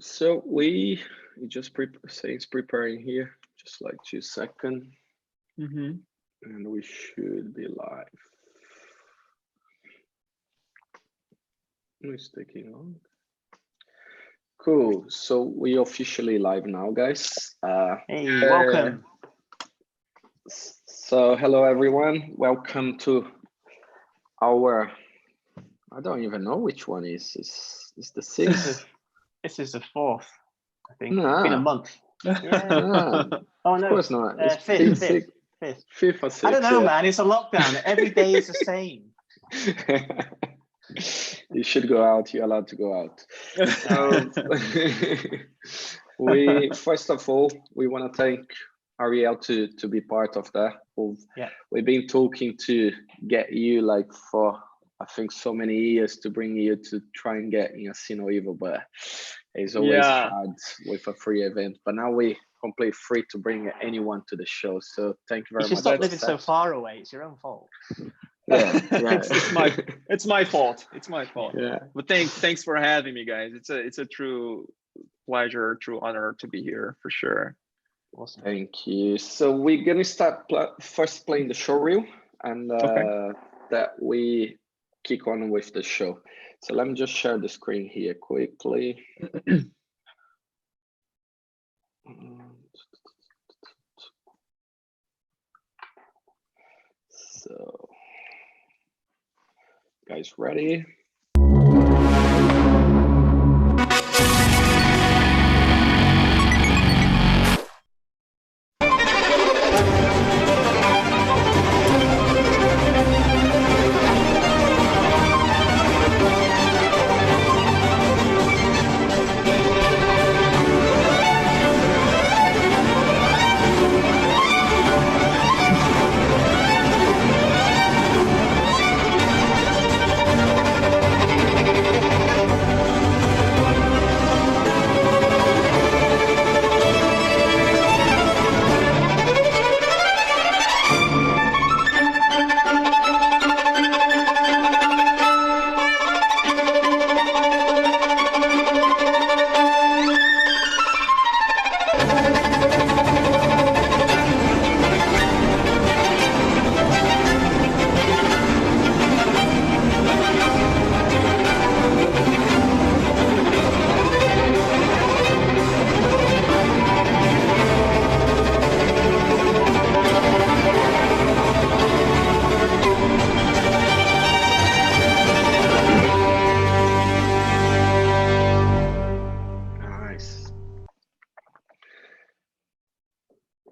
So we just say it's preparing here, just like 2 seconds, Mm-hmm. and we should be live. It's taking long. Cool. So we officially live now, guys. Hey, welcome. So hello everyone. Welcome to our. I don't even know which one is. Is the sixth? This is the fourth, I think. Nah. It's been a month. Yeah. Nah, Oh of no. course not. It's Fifth. Fifth or sixth. I don't know, yeah. man. It's a lockdown. Every day is the same. You should go out. You're allowed to go out. We first of all, we want to thank Ariel to be part of that. We've been talking to get you like for I think so many years to bring you to try and get in a SNE, but it's always hard with a free event. But now we complete free to bring anyone to the show. So thank you very much. You should stop living so far away. It's your own fault. Yeah. It's my fault. It's my fault. Yeah. But thanks for having me, guys. It's a true pleasure, true honor to be here for sure. Awesome. Thank you. So we're gonna start first playing the show reel, and that we kick on with the show. So let me just share the screen here quickly. So, guys, ready?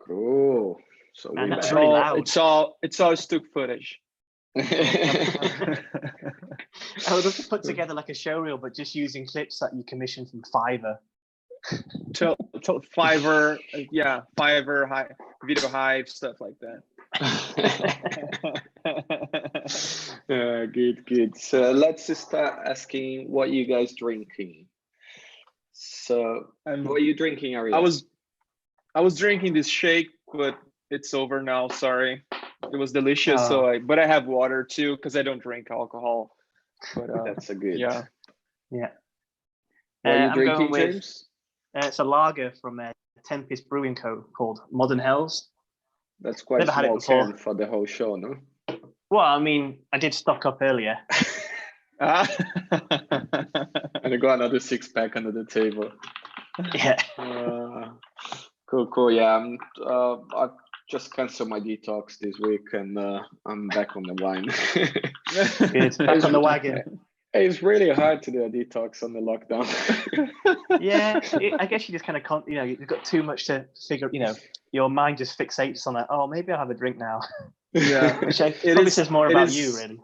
Cool. So Man, that's it's really all loud. it's all stock footage. I would have to put together like a show reel, but just using clips that you commissioned from Fiverr. To Fiverr, Fiverr, Video Hive, stuff like that. Good. So let's start asking what you guys drinking. So what are you drinking, Ariel? I was drinking this shake, but it's over now. Sorry, it was delicious. Oh. But I have water too because I don't drink alcohol. But that's a good. Yeah. What are you drinking, James? It's a lager from Tempest Brewing Co. called Modern Hells. That's quite a small can for the whole show, no? Well, I mean, I did stock up earlier. And I got another 6-pack under the table. Yeah. Cool. Yeah, I just canceled my detox this week, and I'm back on the wine. Good. Back on the wagon. It's really hard to do a detox on the lockdown. Yeah, I guess you just kind of, you've got too much to figure. Your mind just fixates on that. Oh, maybe I'll have a drink now. Yeah, which probably says more about you, really.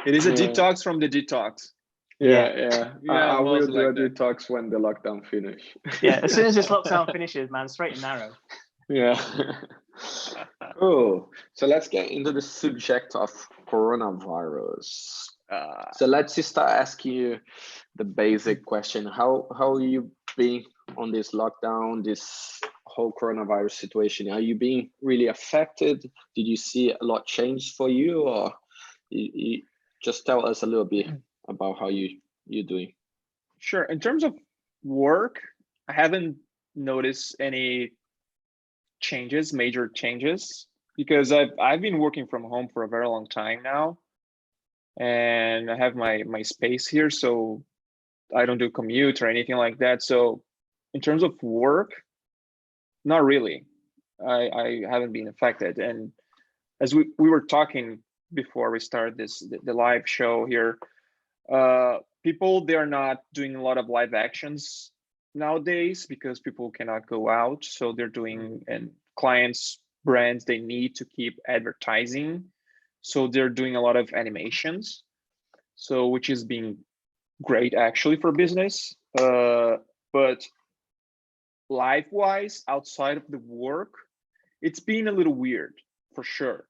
It is a detox from the detox. Yeah. I will do a detox when the lockdown finish. Yeah, as soon as this lockdown finishes, man, straight and narrow. Yeah. Cool. So let's get into the subject of coronavirus. So let's start asking you the basic question. How you been on this lockdown, this whole coronavirus situation? Are you being really affected? Did you see a lot change for you, or you just tell us a little bit about how you're doing? Sure. In terms of work, I haven't noticed any changes, major changes, because I've been working from home for a very long time now, and I have my space here, so I don't do commute or anything like that. So in terms of work, not really. I haven't been affected. And as we were talking before we started the live show here, people, they are not doing a lot of live actions nowadays because people cannot go out. So they're doing, and clients, brands, they need to keep advertising. So they're doing a lot of animations. So which is being great actually for business. But life-wise, outside of the work, it's been a little weird for sure,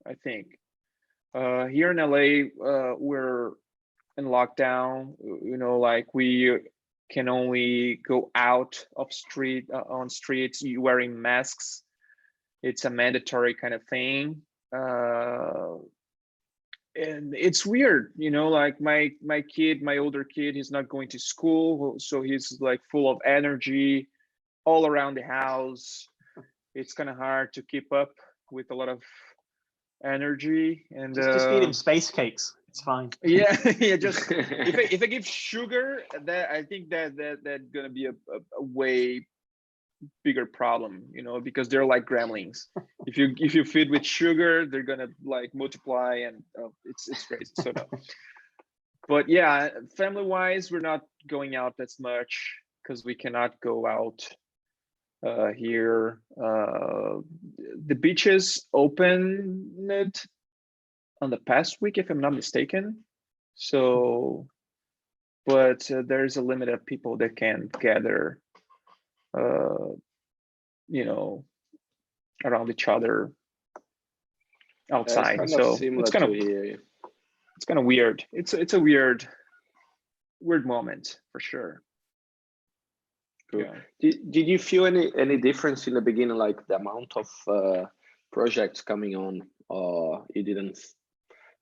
I think. Here in LA, we're in lockdown, like we can only go out of on streets wearing masks. It's a mandatory kind of thing. And it's weird, like my older kid, he's not going to school, so he's like full of energy all around the house. It's kind of hard to keep up with a lot of energy, and just feed him space cakes. It's fine. Yeah, yeah. Just if I give sugar, that I think that's gonna be a way bigger problem, because they're like gremlins. If you feed with sugar, they're gonna like multiply, and it's crazy. So no. But yeah, family wise, we're not going out as much because we cannot go out here. The beaches opened on the past week, if I'm not mistaken. So, but there's a limit of people that can gather, around each other outside. So it's kind of weird. It's a weird moment for sure. Cool. Yeah. Did you feel any difference in the beginning, like the amount of projects coming on, or you didn't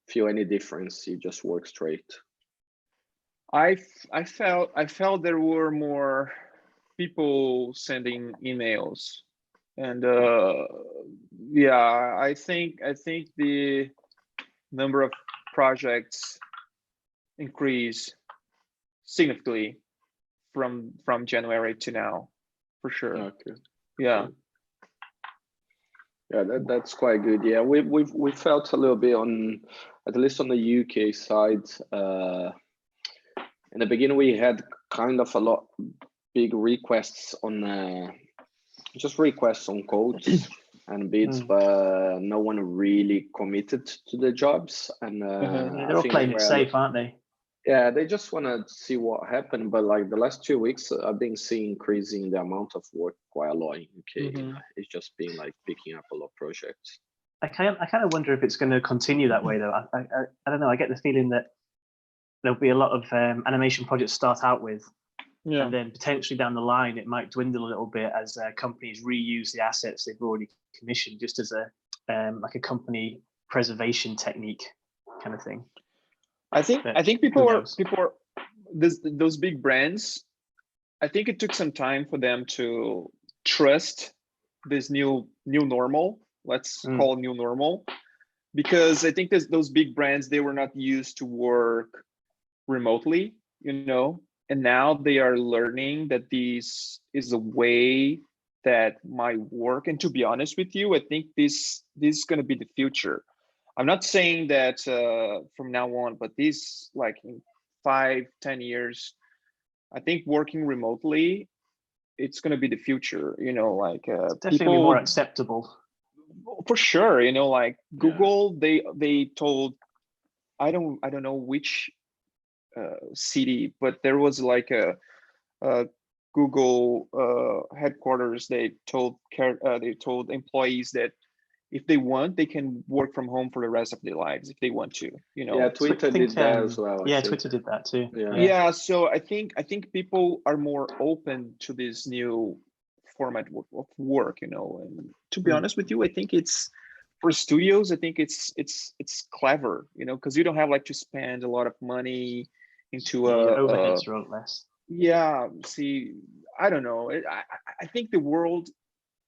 feel any difference? You just work straight? I felt there were more people sending emails, and yeah, I think the number of projects increased significantly from January to now, for sure. Okay. Yeah. Yeah, that's quite good. Yeah, we felt a little bit on, at least on the UK side. In the beginning, we had kind of a lot big requests on just requests on codes and bids, but no one really committed to the jobs. And they're all playing it safe, aren't they? Yeah, they just want to see what happened. But like the last 2 weeks, I've been seeing increasing the amount of work quite a lot in UK. It's just been like picking up a lot of projects. I kind of wonder if it's going to continue that way though. I don't know. I get the feeling that there'll be a lot of animation projects start out with, and then potentially down the line it might dwindle a little bit as companies reuse the assets they've already commissioned, just as a like a company preservation technique kind of thing. I think people are those big brands. I think it took some time for them to trust this new normal. Let's call it new normal, because I think those big brands, they were not used to work remotely, and now they are learning that this is a way that might work. And to be honest with you, I think this is going to be the future. I'm not saying that from now on, but this, like in 5-10 years, I think working remotely, it's going to be the future. It's definitely people, more acceptable. For sure. Like Google, they told, I don't know which city, but there was like a Google headquarters. They told employees that if they want, they can work from home for the rest of their lives if they want to. Yeah, Twitter did that as well. Yeah, Twitter did that too. Yeah. So I think people are more open to this new format of work. And to be honest with you, I think it's, for studios, I think it's clever. Because you don't have like to spend a lot of money into overheads are less. Yeah, see, I don't know. I think the world,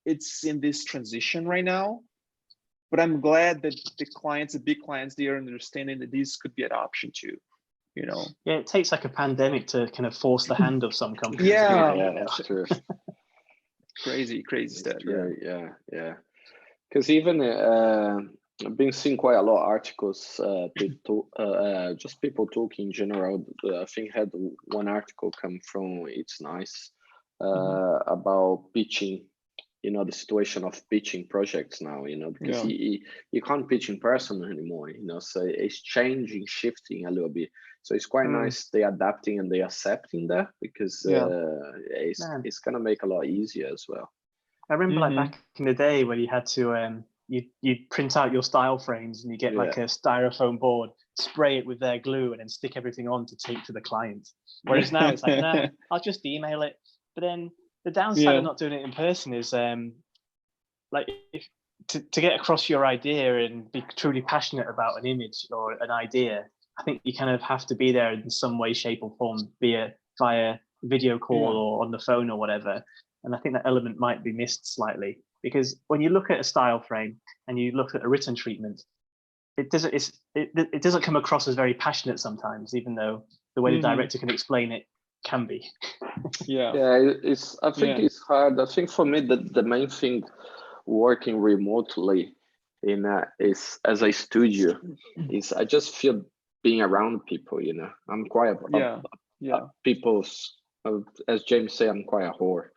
it's in this transition right now, but I'm glad that the clients, the big clients, they are understanding that this could be an option too, you know. Yeah, it takes like a pandemic to kind of force the hand of some companies. Yeah, that's true. crazy stuff. True. Yeah. Because even I've been seeing quite a lot of articles, just people talking in general. I think I had one article come from It's Nice about pitching, the situation of pitching projects now, because you can't pitch in person anymore, so it's changing, shifting a little bit. So it's quite nice they adapting and they accepting that, because it's going to make a lot easier as well. I remember like back in the day when you had to you'd print out your style frames and you get like a styrofoam board, spray it with their glue, and then stick everything on to take to the client. Whereas now it's like, no, I'll just email it. But then the downside of not doing it in person is like to get across your idea and be truly passionate about an image or an idea, I think you kind of have to be there in some way, shape or form, be it via video call or on the phone or whatever. And I think that element might be missed slightly, because when you look at a style frame and you look at a written treatment, it doesn't come across as very passionate sometimes, even though the way the director can explain it can be. I think it's hard. I think for me the main thing working remotely is as a studio is I just feel being around people. I'm quite people's. As James say, I'm quite a whore.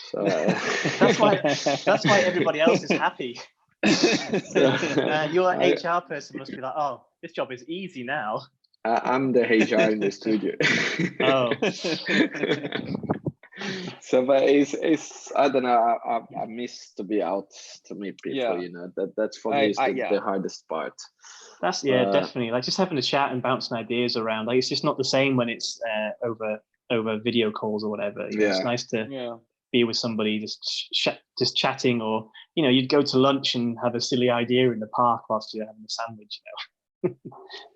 So that's why everybody else is happy. Your HR person must be like, oh, this job is easy now. I'm the HR in the studio. Oh. So, but it's I don't know. I miss to be out to meet people. That's for me is the hardest part. That's definitely like just having a chat and bouncing ideas around. Like it's just not the same when it's over video calls or whatever. It's nice to be with somebody just chatting, or you'd go to lunch and have a silly idea in the park whilst you're having a sandwich.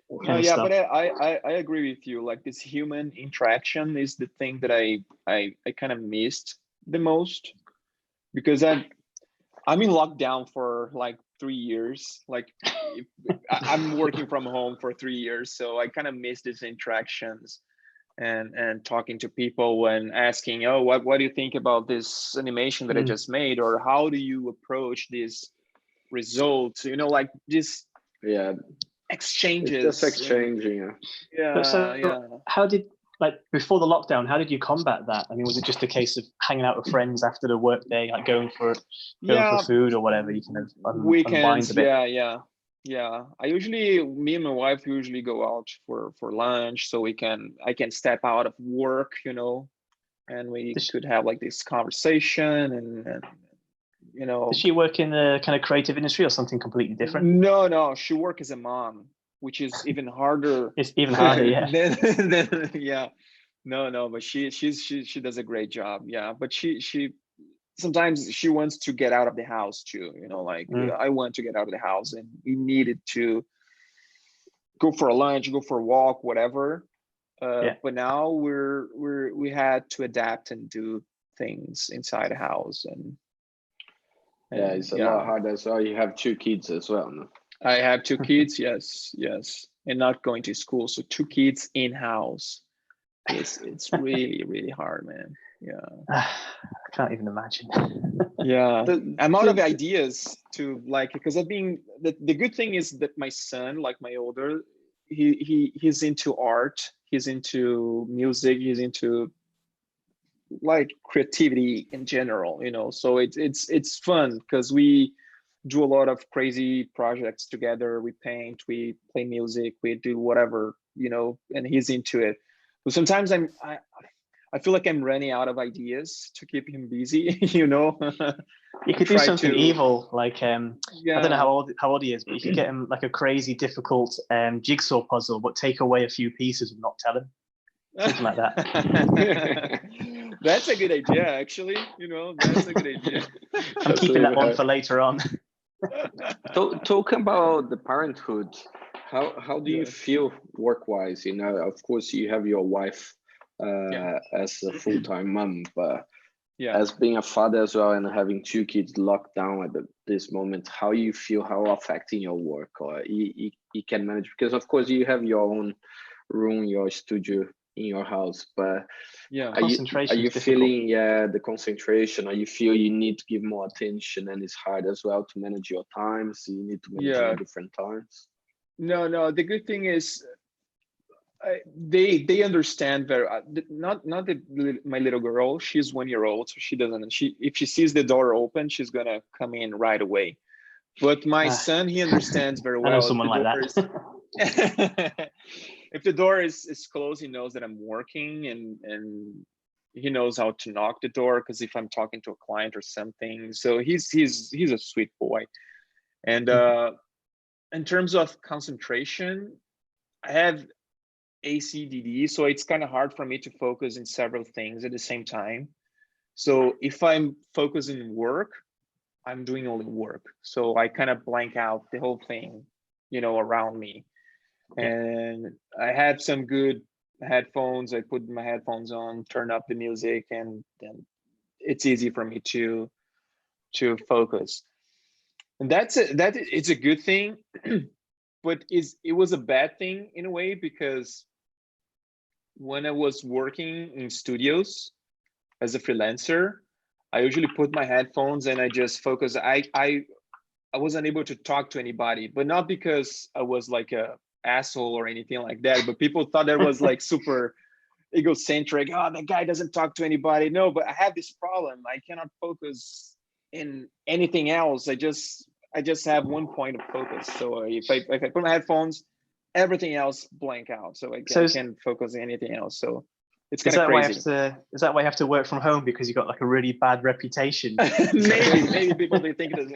But I agree with you. Like this human interaction is the thing that I kind of missed the most, because I'm in lockdown for like 3 years. Like I'm working from home for 3 years, so I kind of miss these interactions and talking to people and asking, oh, what do you think about this animation that I just made, or how do you approach these results? Like this exchanges. It's just exchanging. How did, like, before the lockdown, how did you combat that? I mean, was it just a case of hanging out with friends after the work day, like going for food or whatever? You kind of weekends, unwind a bit. Me and my wife usually go out for lunch, so I can step out of work, and we could have like this conversation and Does she work in the kind of creative industry or something completely different? No, she works as a mom, which is even harder. It's even harder, No, but she does a great job. But she sometimes she wants to get out of the house too, I want to get out of the house, and we needed to go for a lunch, go for a walk, whatever. But now we had to adapt and do things inside the house, and it's a lot harder as well. You have 2 kids as well, no? I have 2 kids, yes, and not going to school, so 2 kids in house. It's really, really hard, man. I can't even imagine. I'm out of ideas to because I've been the good thing is that my son, like my older, he's into art, he's into music, he's into like creativity in general, so it's fun because we do a lot of crazy projects together. We paint, we play music, we do whatever, and he's into it. But sometimes I feel like I'm running out of ideas to keep him busy. You could do something evil, like I don't know how old he is, but you could get him like a crazy difficult jigsaw puzzle, but take away a few pieces and not tell him. Something like that. That's a good idea, actually. That's a good idea. I'm keeping that one for later on. Talking about the parenthood, how do you feel work-wise? Of course, you have your wife as a full-time mom, but yeah, as being a father as well and having 2 kids locked down at this moment, how you feel, how affecting your work, or you can manage, because of course you have your own room, your studio in your house, but yeah, are you Concentration is feeling the concentration, or you feel you need to give more attention and it's hard as well to manage your times, you need to manage yeah. your different times? No, the good thing is they understand very not my little girl, she's 1 year old, so she doesn't, if she sees the door open, she's gonna come in right away. But my son, he understands very I know well. someone like that. If the door is closed, he knows that I'm working, and he knows how to knock the door, because if I'm talking to a client or something, so he's a sweet boy. And in terms of concentration, I have ACDD, so it's kind of hard for me to focus in several things at the same time. So if I'm focusing in work, I'm doing only work. So I kind of blank out the whole thing, around me. And I have some good headphones. I put my headphones on, turn up the music, and then it's easy for me to focus. And it's a good thing, but it was a bad thing in a way, because when I was working in studios as a freelancer, I usually put my headphones and I just focus. I wasn't able to talk to anybody, but not because I was like a asshole or anything like that, but people thought that was like super egocentric. Oh, that guy doesn't talk to anybody. No, but I have this problem. I cannot focus in anything else. I just have one point of focus. So if I put my headphones, everything else blank out. So I can't focus on anything else. So it's kind of crazy. Is that why you have to work from home, because you got like a really bad reputation? maybe people they think it is.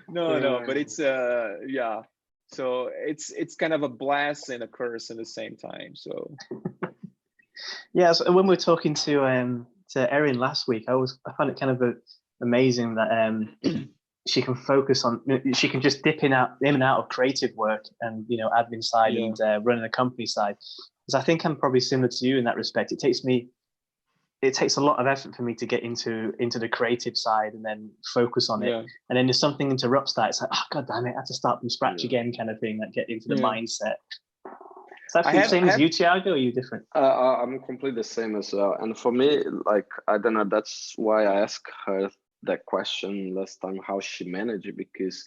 No, but it's yeah. So it's kind of a blast and a curse at the same time. So yeah. So when we were talking to Erin last week, I found it kind of amazing that she can focus on, she can just dip in and out of creative work and admin side and running a company side. Because I think I'm probably similar to you in that respect. It takes a lot of effort for me to get into the creative side and then focus on it. And then if something interrupts that, it's like, oh god damn it, I have to start from scratch again, kind of thing. Like get into the mindset. Is that the same as you, Thiago, or are you different? I'm completely the same as well. And for me, like, I don't know, that's why I asked her that question last time, how she managed it, because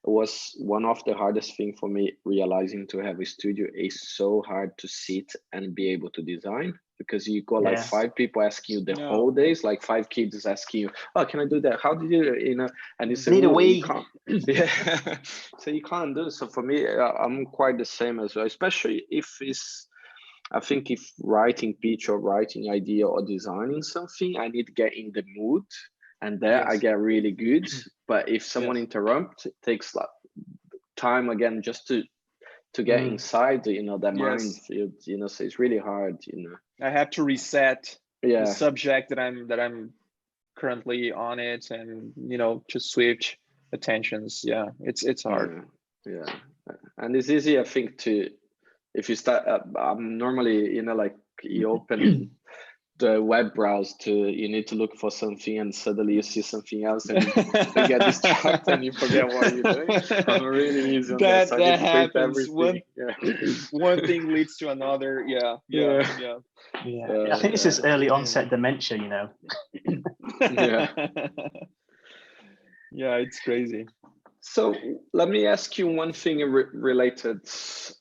it was one of the hardest thing for me, realizing to have a studio is so hard to sit and be able to design, because you got like 5 people asking you the whole days, like 5 kids asking you, oh, can I do that? How did you, and you say, need a way. You can't. Yeah. So you can't do it. So for me, I'm quite the same as well, especially if it's, I think if writing pitch or writing idea or designing something, I need to get in the mood, and there I get really good. But if someone interrupts, it takes like time again just to get inside, that minefield, so it's really hard, I have to reset the subject that I'm currently on it, and to switch attentions. It's hard. And it's easy, I think, to, if you start normally, like you open the web browser you need to look for something, and suddenly you see something else and you get distracted and you forget what you're doing. I'm really easy on that. So that happens. One thing leads to another. Yeah. I think this is early onset dementia, Yeah, it's crazy. So let me ask you one thing related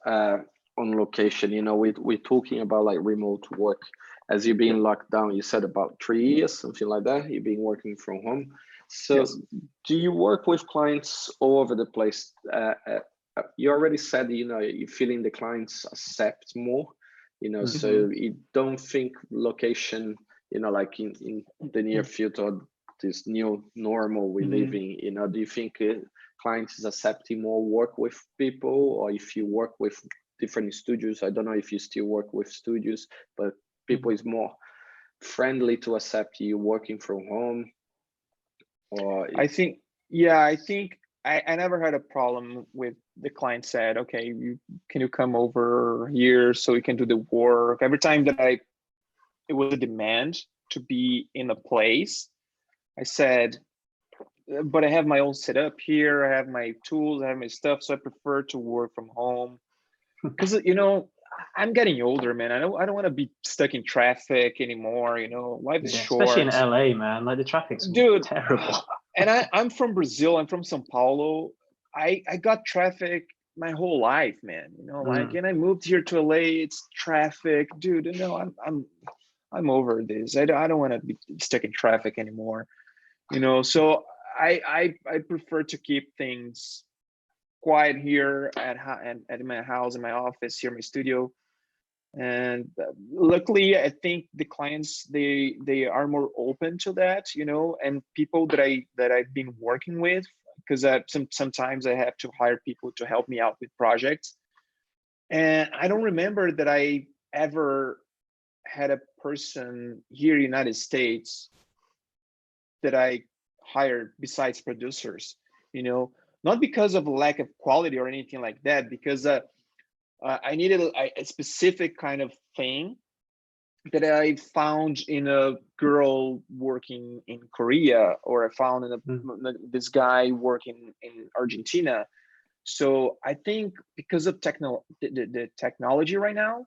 on location. We're talking about like remote work. As you've been locked down, you said about 3 years, something like that. You've been working from home. So do you work with clients all over the place? You already said, you're feeling the clients accept more, so you don't think location, like in the near future, this new normal we live in, do you think clients is accepting more work with people? Or if you work with different studios, I don't know if you still work with studios, but people is more friendly to accept you working from home? Or I think I never had a problem with the client said, okay, can you come over here so you can do the work? Every time that it was a demand to be in a place, I said, but I have my own setup here. I have my tools, I have my stuff. So I prefer to work from home because, you know, I'm getting older, man. I don't want to be stuck in traffic anymore. You know, life is short. Especially in LA, man. Like the traffic's terrible. And I'm from Brazil. I'm from São Paulo. I got traffic my whole life, man. You know, like, and I moved here to LA. It's traffic, dude. You know, I'm over this. I don't want to be stuck in traffic anymore. You know, so I prefer to keep things quiet here at my house, in my office, here, my studio. And luckily, I think the clients they are more open to that, you know, and people that I've been working with, because sometimes I have to hire people to help me out with projects, and I don't remember that I ever had a person here in the United States that I hired besides producers, you know, not because of lack of quality or anything like that, because I needed a specific kind of thing that I found in a girl working in Korea, or I found in this guy working in Argentina. So I think because of the technology right now,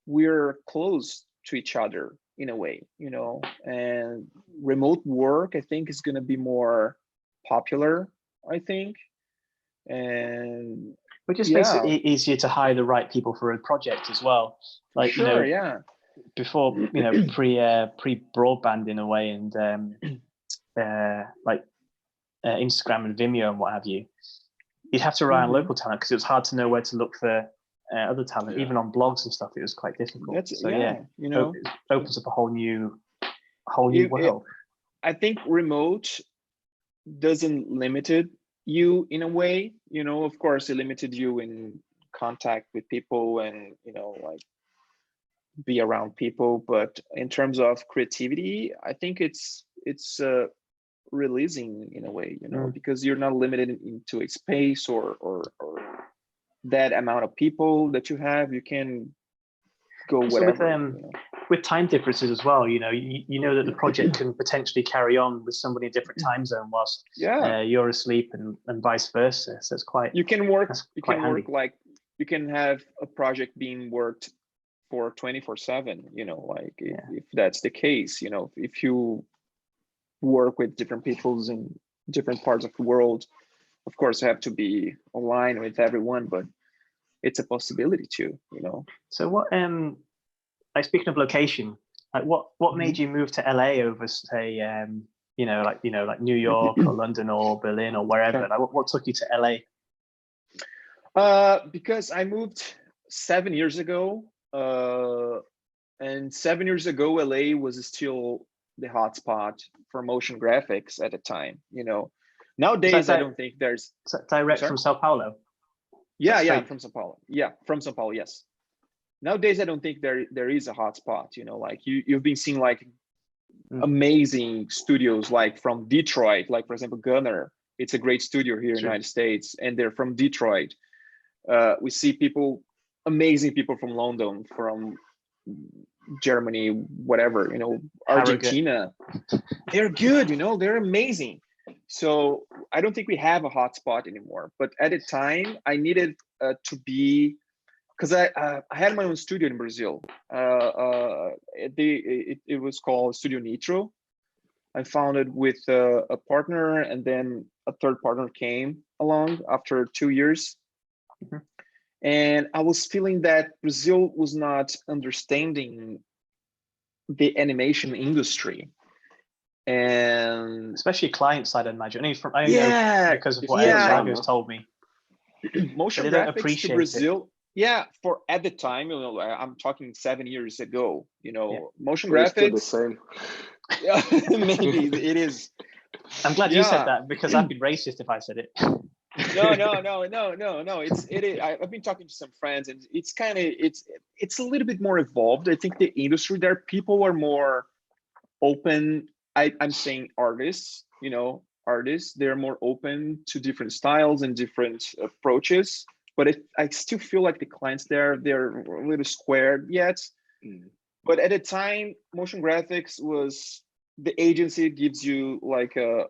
we're close to each other in a way, you know, and remote work, I think, is going to be more popular, I think. And it just makes it easier to hire the right people for a project as well. Like, sure, you know, before, you know, pre broadband in a way, and like Instagram and Vimeo and what have you, you'd have to rely on local talent because it was hard to know where to look for other talent. Even on blogs and stuff, it was quite difficult. So you know, it opens up a whole new world. I think remote doesn't limit you in a way, you know. Of course, it limited you in contact with people and, you know, like be around people, but in terms of creativity, I think it's releasing in a way, you know, because you're not limited into a space or that amount of people that you have. You can go whatever. With time differences as well, you know, you know that the project can potentially carry on with somebody in a different time zone whilst you're asleep, and vice versa. So it's quite, you can work like you can have a project being worked for 24/7, you know, like if that's the case, you know, if you work with different peoples in different parts of the world, of course you have to be aligned with everyone, but it's a possibility too, you know. So what like, speaking of location, like what made you move to LA over, say, you know, like New York or London or Berlin or wherever? Like, what took you to LA? Because I moved 7 years ago, and 7 years ago, LA was still the hotspot for motion graphics at the time. You know, nowadays I don't think there's direct from Sao Paulo. Yeah, from Sao Paulo. Yeah, from Sao Paulo. Yes. Nowadays, I don't think there is a hotspot. You know, like you've been seeing like amazing studios, like from Detroit, like for example, Gunner. It's a great studio here in the United States, and they're from Detroit. We see amazing people from London, from Germany, whatever, you know, Argentina. They're good, you know, they're amazing. So I don't think we have a hotspot anymore. But at the time, I needed to be, because I had my own studio in Brazil. It was called Studio Nitro. I founded with a partner, and then a third partner came along after 2 years. And I was feeling that Brazil was not understanding the animation industry, and especially client side, I imagine. I know because of what Thiago's told me. Motion graphics to Brazil, for at the time, you know, I'm talking 7 years ago. You know, motion graphics. The same. Yeah, maybe it is. I'm glad you said that, because I'd be racist if I said it. No. It is. I've been talking to some friends, and it's kind of it's a little bit more evolved. I think the industry there, people are more open. I'm saying artists, you know, artists. They're more open to different styles and different approaches. But I still feel like the clients there, they're a little squared yet. But at the time, motion graphics was, the agency gives you like a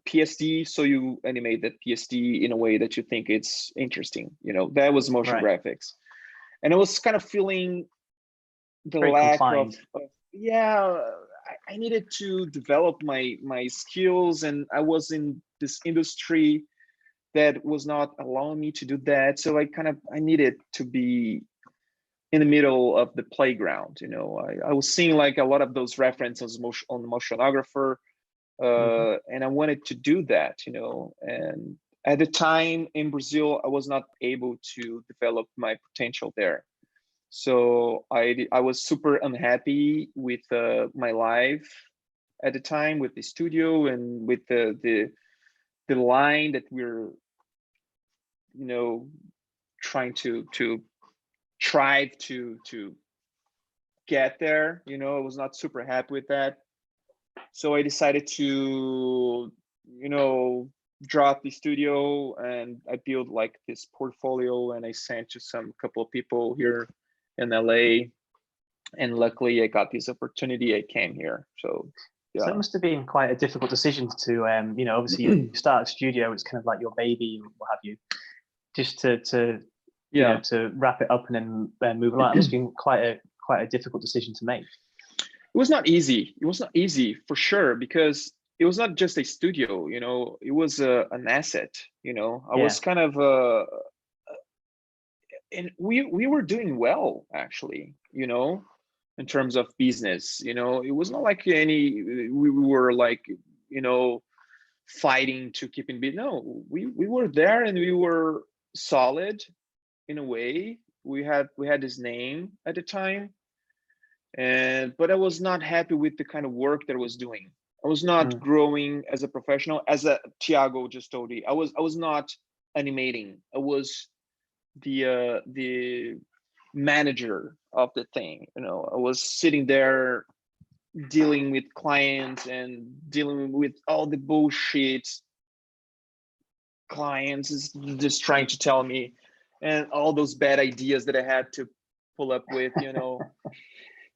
PSD, so you animate that PSD in a way that you think it's interesting. You know, that was motion graphics. And I was kind of feeling the Very lack confined. I needed to develop my skills, and I was in this industry that was not allowing me to do that. So I needed to be in the middle of the playground. You know, I was seeing like a lot of those references on the motionographer, and I wanted to do that, you know. And at the time in Brazil, I was not able to develop my potential there. So I was super unhappy with my life at the time, with the studio and with the line that we're, you know, trying to strive to get there. You know, I was not super happy with that. So I decided to, you know, drop the studio, and I built like this portfolio, and I sent to some couple of people here in LA, and luckily I got this opportunity. I came here. So yeah. So it must have been quite a difficult decision to, you know, obviously you start a studio, it's kind of like your baby, what have you, just to you know, to wrap it up and then move on. It must have been quite a difficult decision to make. It was not easy. It was not easy for sure, because it was not just a studio, you know, it was an asset, you know. I was kind of and we were doing well, actually, you know, in terms of business. You know, it was not like we were like, you know, fighting to keep in business. No, we were there, and we were solid in a way. We had this name at the time, but I was not happy with the kind of work that I was doing. I was not growing as a professional. As Thiago just told you, I was not animating. I was the manager of the thing. You know, I was sitting there dealing with clients and dealing with all the bullshit clients is just trying to tell me, and all those bad ideas that I had to pull up with, you know.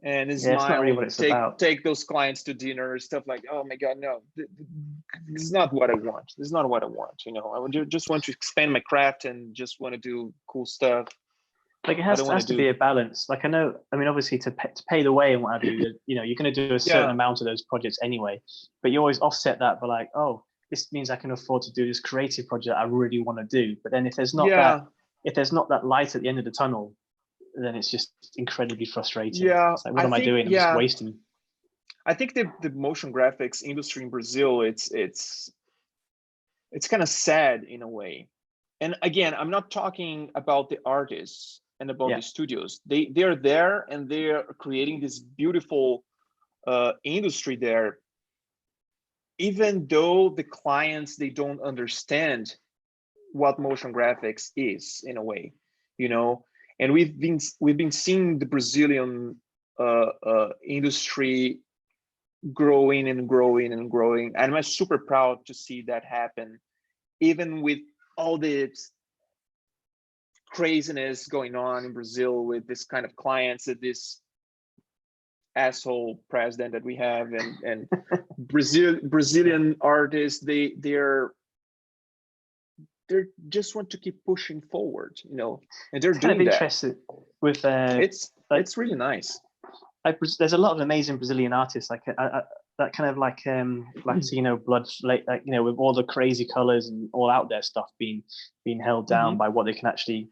And it's not really what it's about. Take those clients to dinner, stuff like, oh my God, no, this is not what I want. This is not what I want, you know. I just want to expand my craft and just want to do cool stuff. Like it has to be a balance. Like I know, I mean, obviously to pay the way and what have you, you know, you're going to do a certain amount of those projects anyway, but you always offset that by like, oh, this means I can afford to do this creative project I really want to do. But then if there's not that light at the end of the tunnel, then it's just incredibly frustrating. It's like, what am I doing? I'm just wasting. I think the motion graphics industry in Brazil, it's kind of sad in a way. And again, I'm not talking about the artists and about the studios. They're there, and they're creating this beautiful industry there. Even though the clients, they don't understand what motion graphics is in a way, you know. And we've been seeing the Brazilian industry growing and growing and growing, and I'm super proud to see that happen, even with all the craziness going on in Brazil with this kind of clients, and this asshole president that we have, and Brazilian artists, they're just want to keep pushing forward, you know, and they're doing that. Interested with it's really nice. There's a lot of amazing Brazilian artists, like that kind of like Latino blood, like you know, with all the crazy colors and all out there stuff being held down by what they can actually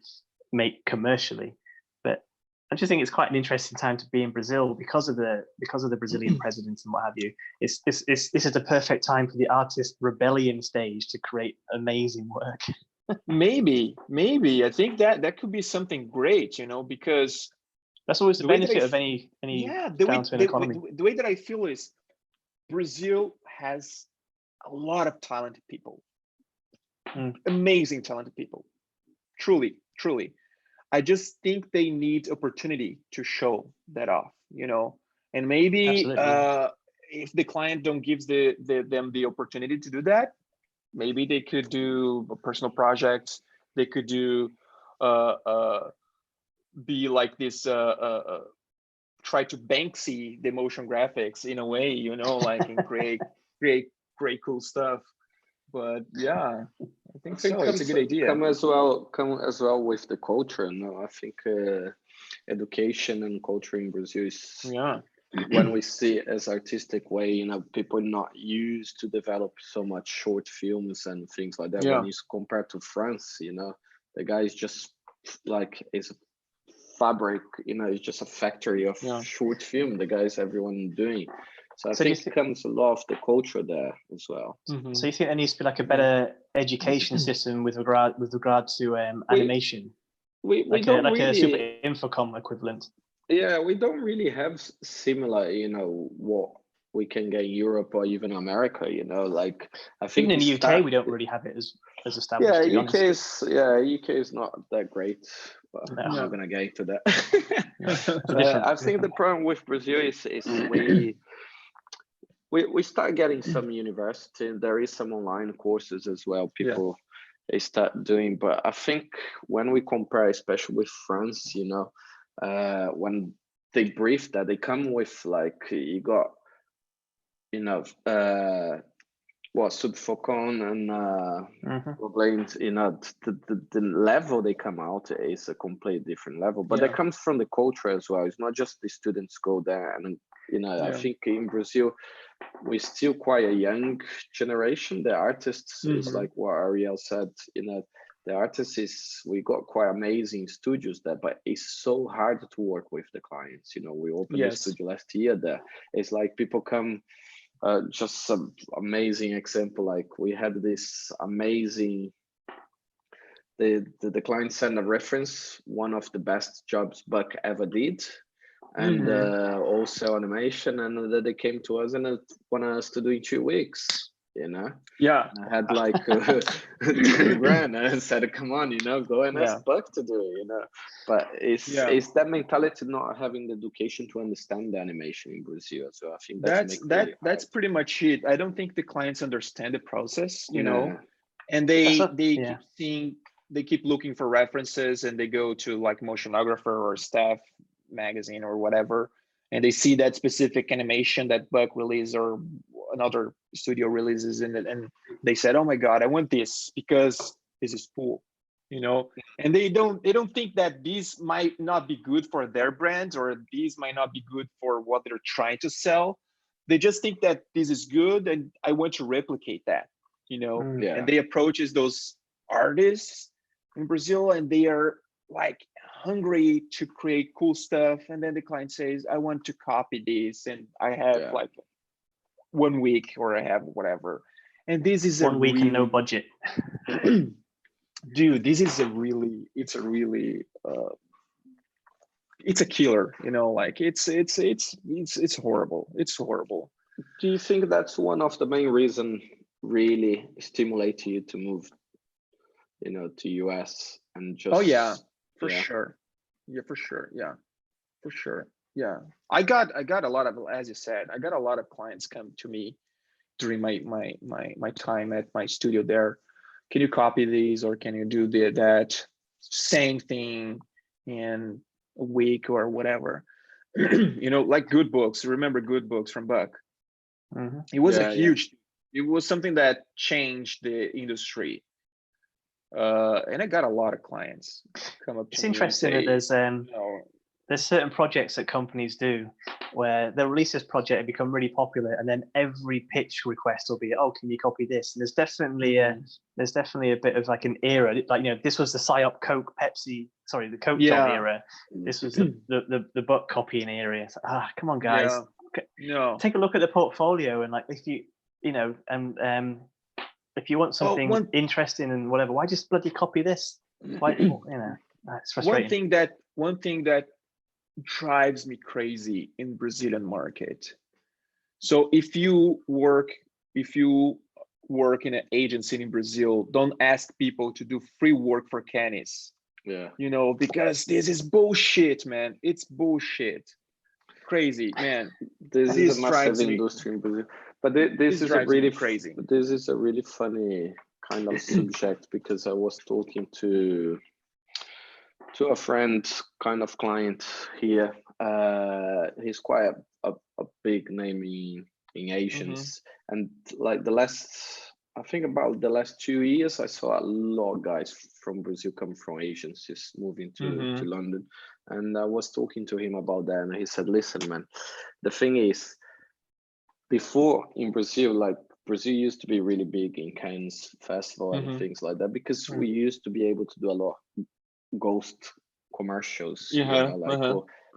make commercially. But I just think it's quite an interesting time to be in Brazil because of the Brazilian president and what have you. This is the perfect time for the artist rebellion stage to create amazing work. maybe I think that could be something great, you know, because that's always the benefit of any downturn economy. The way that I feel is Brazil has a lot of talented people, amazing talented people, truly. I just think they need opportunity to show that off, you know. And maybe if the client don't gives them the opportunity to do that, maybe they could do a personal projects. They could do be like this try to Banksy the motion graphics in a way, you know, like and create cool stuff. But yeah, I think so. It's a good idea. Come as well with the culture. No, I think education and culture in Brazil is when we see it as artistic way, you know, people not used to develop so much short films and things like that. When you compare to France, you know, the guy is just like is fabric, you know, it's just a factory of short film. The guys, everyone doing. So I think it comes a lot of the culture there as well. So you think there needs to be like a better education system with regard to animation? We like don't a really, super Infocom equivalent. Yeah, we don't really have similar, you know, what we can get in Europe or even America, you know, like I think even in the UK we don't really have it as established. Yeah, UK is not that great. But I'm not gonna get into that. I think the problem with Brazil is we start getting some university, and there is some online courses as well. People they start doing, but I think when we compare, especially with France, you know, when they brief that, they come with like you got, you know, Subfocon and Roblanes, you know, the level they come out is a completely different level, but that comes from the culture as well. It's not just the students go there, and you know, I think in Brazil we're still quite a young generation. The artists is like what Ariel said, you know, the artists is, we got quite amazing studios there, but it's so hard to work with the clients. You know, we opened the studio last year there. It's like people come, just some amazing example, like we had this amazing, the client sent a reference, one of the best jobs Buck ever did, and also animation, and then they came to us and wanted us to do in 2 weeks, you know. And I had like 10 grand, and I said, come on, you know, go and ask Buck to do it, you know. But it's that mentality, not having the education to understand the animation in Brazil. So I think that's pretty much it. I don't think the clients understand the process, you know, and they keep seeing, they keep looking for references, and they go to like Motionographer or Staff magazine or whatever, and they see that specific animation that Buck release or another studio releases in it, and they said, oh my god, I want this because this is cool, you know. And they don't think that these might not be good for their brands, or these might not be good for what they're trying to sell. They just think that this is good and I want to replicate that, you know. And they approaches those artists in Brazil, and they are like hungry to create cool stuff, and then the client says, I want to copy this, and I have like 1 week, or I have whatever. And this is 1 week and no budget. Dude, this is it's a killer, you know, like it's horrible. It's horrible. Do you think that's one of the main reason really stimulate you to move, you know, to US and just for sure. I got a lot of, as you said, I got a lot of clients come to me during my time at my studio there. Can you copy these, or can you do that same thing in a week or whatever? You know, like Good Books. Remember Good Books from Buck? It was a huge, it was something that changed the industry. And I got a lot of clients come up to me. It's interesting that there's certain projects that companies do where they'll release this project and become really popular, and then every pitch request will be, oh, can you copy this? And there's definitely a bit of like an era, like, you know, this was the Psyop Coke Pepsi, sorry, the Coke Job era. This was the Buck copying era. It's like, come on, guys. Take a look at the portfolio, and like, if you know, and if you want something interesting and whatever, why just bloody copy this? Why, you know, it's frustrating. One thing that drives me crazy in Brazilian market. So if you work in an agency in Brazil, don't ask people to do free work for Canis. You know, because this is bullshit, man. It's bullshit. crazy, man. This is a massive industry in Brazil. But this is a really crazy. This is a really funny kind of subject, because I was talking to a friend, kind of client here. He's quite a big name in Asians, and like I think about the last 2 years, I saw a lot of guys from Brazil come from Asians just moving to London. And I was talking to him about that, and he said, listen, man, the thing is, before in Brazil, like Brazil used to be really big in Cannes Festival and things like that, because we used to be able to do a lot of ghost commercials,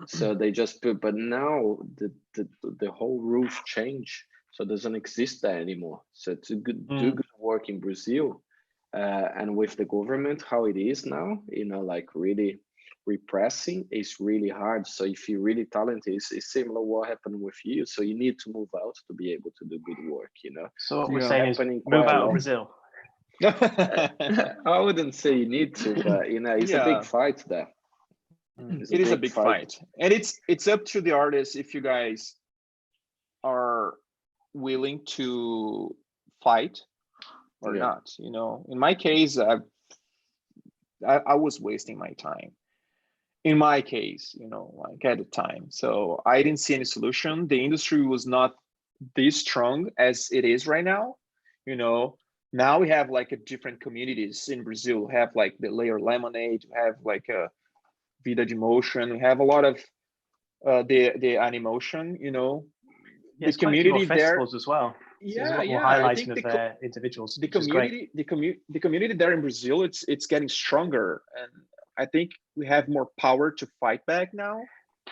so they just put, but now the whole rules change, so it doesn't exist there anymore. So to do good work in Brazil, and with the government how it is now, like really repressing, is really hard. So if you're really talented, it's similar what happened with you, so you need to move out to be able to do good work. So what we're saying is move out of Brazil. I wouldn't say you need to, but it's a big fight there. It is a big fight, and it's up to the artists if you guys are willing to fight or not. In my case, I was wasting my time. In my case, like at the time, so I didn't see any solution. The industry was not this strong as it is right now. Now we have like a different communities in Brazil. We have like the Layer Lemonade, we have like a Vida de Motion, we have a lot of the Animotion, the community there, festivals as well. So more highlighting of individuals. The community there in Brazil, it's getting stronger, and I think we have more power to fight back now.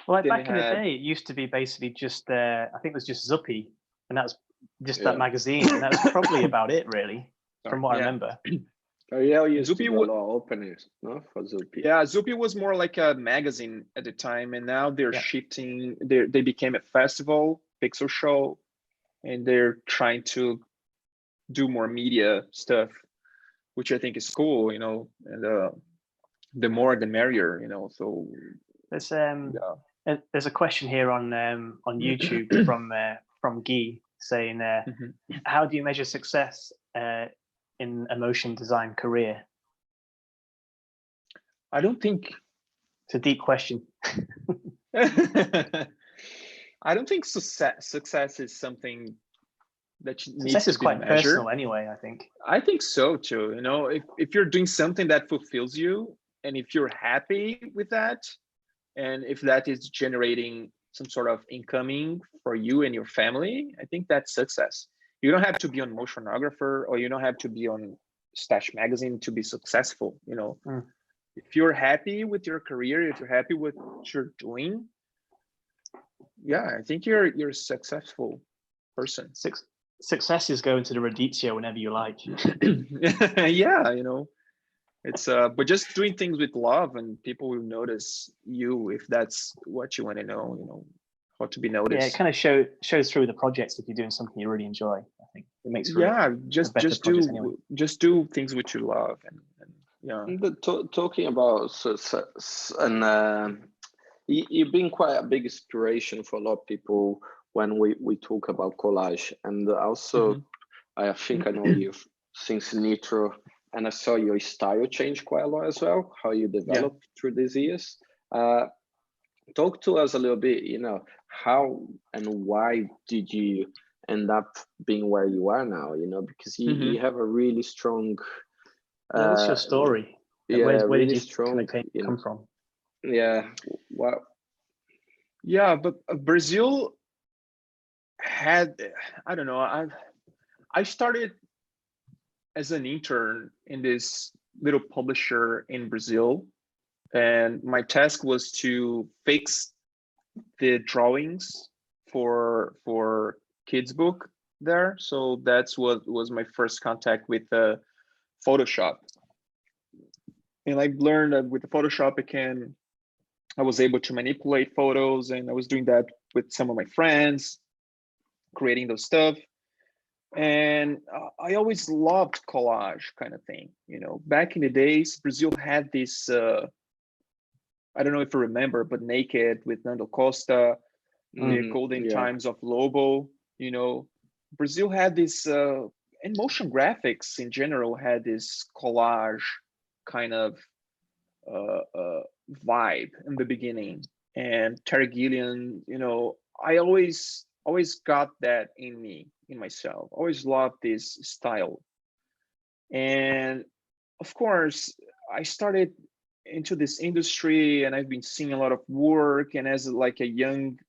Well, like back in the day, it used to be basically just I think it was just Zuppie, and that's just that magazine, and that's probably about it, really, from what I remember. Zuppie was a lot of openings, no, for Zuppie. Yeah, Zuppie was more like a magazine at the time, and now they're shifting. They became a festival, pixel show, and they're trying to do more media stuff, which I think is cool, and the more the merrier, So there's a question here on YouTube from Guy saying, how do you measure success in a motion design career? I don't think it's a deep question. I don't think success is something that success is quite personal anyway. I think so too. If you're doing something that fulfills you, and if you're happy with that, and if that is generating some sort of incoming for you and your family, I think that's success. You don't have to be on Motionographer, or you don't have to be on Stash Magazine to be successful. If you're happy with your career, if you're happy with what you're doing, I think you're a successful person. Success is going to the Radizio whenever you like. It's but just doing things with love, and people will notice you if that's what you want to know. How to be noticed. Yeah, it kind of shows through the projects if you're doing something you really enjoy. I think it makes just do things which you love, and talking about success, and you've been quite a big inspiration for a lot of people when we talk about collage, and also I think I know you since Nitro, and I saw your style change quite a lot as well, how you developed through these years. Talk to us a little bit, how and why did you end up being where you are now, because you have a really strong... what's your story? Where did you come from? Yeah, wow. Yeah, but Brazil had, I don't know, I started as an intern in this little publisher in Brazil, and my task was to fix the drawings for kids book there. So that's what was my first contact with Photoshop. And I learned that with the Photoshop, I was able to manipulate photos, and I was doing that with some of my friends, creating those stuff. And I always loved collage kind of thing. Back in the days, Brazil had this, I don't know if you remember, but Naked with Ariel Costa, the golden times of Lobo. You know, Brazil had this, and motion graphics in general had this collage kind of vibe in the beginning. And Terry Gilliam, you know, I always got that in me, in myself. Always loved this style. And of course, I started into this industry, and I've been seeing a lot of work. And as like a young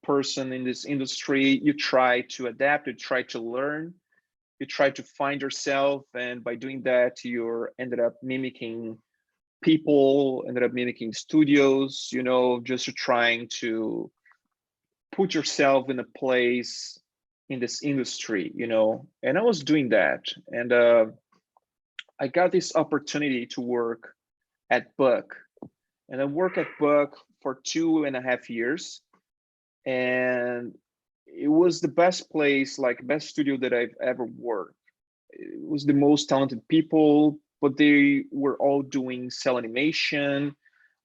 person in this industry, you try to adapt, you try to learn, you try to find yourself. And by doing that, you're ended up mimicking people, ended up mimicking studios, you know, just trying to put yourself in a place in this industry, you know. And I was doing that. And I got this opportunity to work at Buck. And I worked at Buck for 2.5 years. And it was the best place, like best studio that I've ever worked. It was the most talented people, but they were all doing cell animation,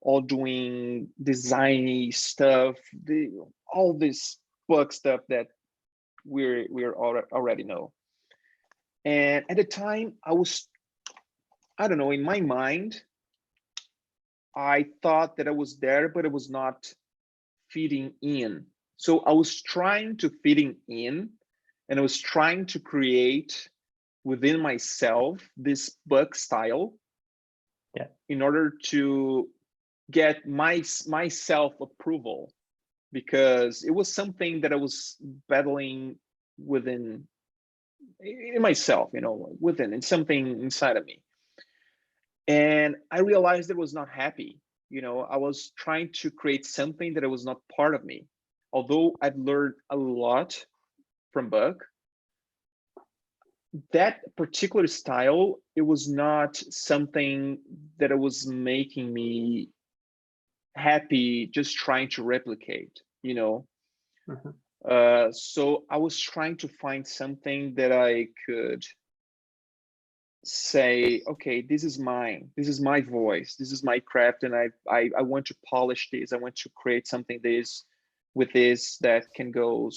all doing designy stuff, all this Buck stuff that we're already know. And at the time, I don't know, in my mind, I thought that I was there, but I was not fitting in. So I was trying to fitting in, and I was trying to create within myself this Buck style, in order to get my self approval, because it was something that I was battling within in myself, you know, within, it's something inside of me. And I realized I was not happy. You know, I was trying to create something that was not part of me. Although I've learned a lot from Buck, that particular style, it was not something that it was making me happy, just trying to replicate, you know. So I was trying to find something that I could say, okay, this is mine, this is my voice, this is my craft, and I want to polish this. I want to create something with this that can go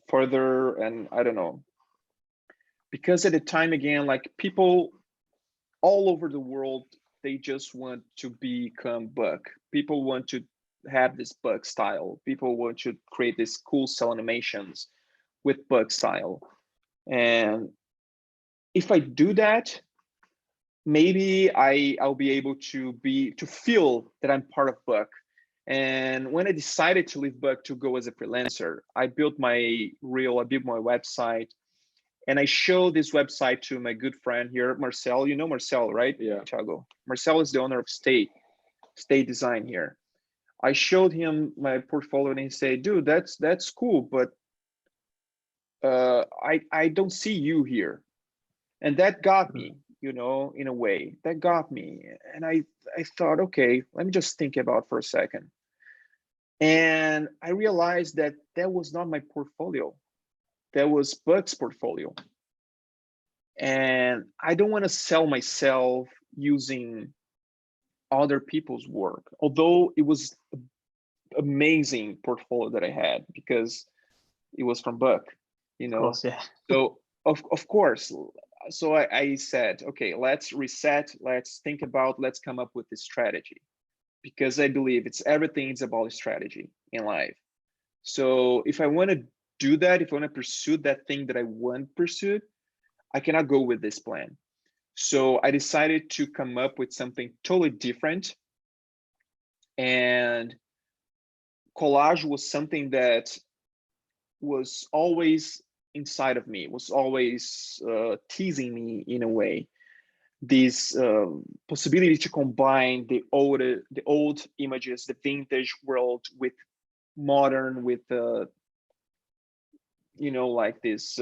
further. And I don't know, because at the time, again, like people all over the world, they just want to become Buck. People want to have this Buck style. People want to create this cool cell animations with Buck style. And if I do that, maybe I'll be able to feel that I'm part of Buck. And when I decided to leave Buck to go as a freelancer, I built my website, and I showed this website to my good friend here, Marcel. You know Marcel, right? Yeah. Thiago. Marcel is the owner of State Design here. I showed him my portfolio, and he said, dude, that's cool, but I don't see you here. And that got me, you know, in a way, that got me. And I thought, okay, let me just think about for a second. And I realized that was not my portfolio. That was Buck's portfolio. And I don't want to sell myself using other people's work, although it was an amazing portfolio that I had, because it was from Buck, you know. Of course, yeah. So of course. So I said, okay, let's reset, let's think about, let's come up with this strategy, because I believe everything's about strategy in life. So if I want to do that, if I want to pursue that thing that I want pursued, I cannot go with this plan. So I decided to come up with something totally different. And collage was something that was always inside of me, was always teasing me in a way. This possibility to combine the old images, the vintage world, with modern, with you know, like this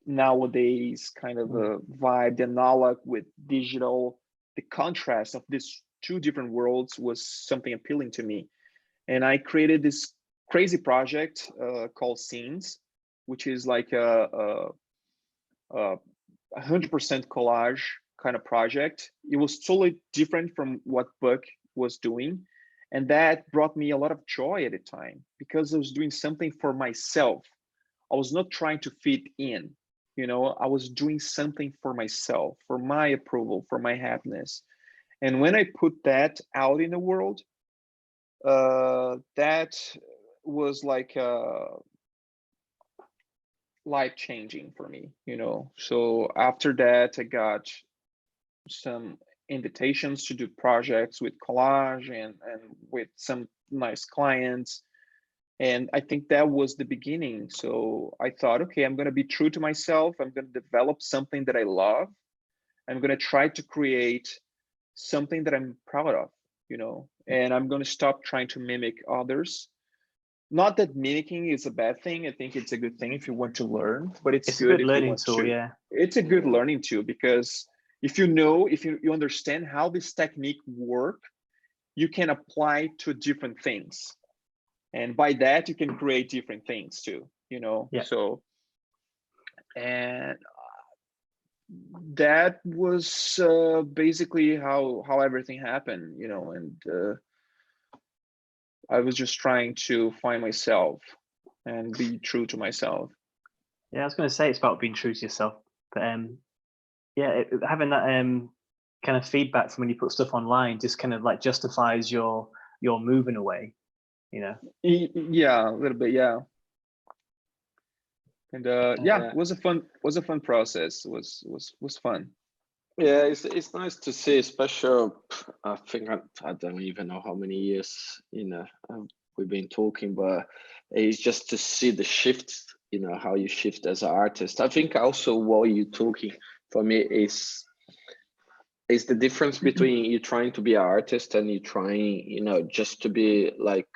nowadays kind of a vibe, the analog with digital. The contrast of these two different worlds was something appealing to me. And I created this crazy project called Scenes, which is like a 100% collage kind of project. It was totally different from what Buck was doing. And that brought me a lot of joy at the time, because I was doing something for myself. I was not trying to fit in, you know, I was doing something for myself, for my approval, for my happiness. And when I put that out in the world, that was like life-changing for me, you know. So after that, I got some invitations to do projects with collage and with some nice clients. And I think that was the beginning. So I thought, okay, I'm going to be true to myself. I'm going to develop something that I love. I'm going to try to create something that I'm proud of, you know, and I'm going to stop trying to mimic others. Not that mimicking is a bad thing. I think it's a good thing if you want to learn, but it's good a good if learning you want tool, to. yeah. It's a good learning tool, because if you know, if you understand how this technique work, you can apply to different things. And by that, you can create different things too, you know? Yeah. So, and that was basically how everything happened, you know, and I was just trying to find myself and be true to myself. Yeah, I was going to say it's about being true to yourself, but yeah, having that kind of feedback from when you put stuff online just kind of like justifies your moving away, you know. Yeah, a little bit, yeah. And yeah, it was a fun process. It was fun. Yeah, it's nice to see, especially I think I don't even know how many years, you know, we've been talking, but it's just to see the shift, you know, how you shift as an artist. I think also what you're talking for me is the difference between you trying to be an artist and you trying, you know, just to be like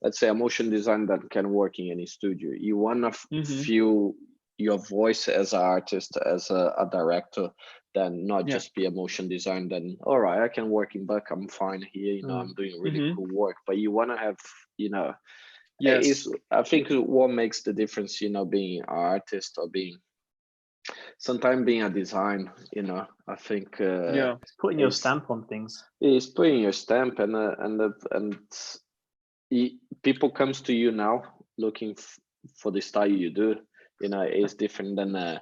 let's say a motion design that can work in any studio. You want to feel your voice as an artist, as a director, then not just be a motion design. Then all right, I can work in Buck, I'm fine here, you know, I'm doing really cool work. But you want to have, you know, I think what makes the difference, you know, being an artist or being sometimes being a design, you know, I think it's putting your stamp on things. It's putting your stamp, and people comes to you now looking for the style you do. You know, it's different than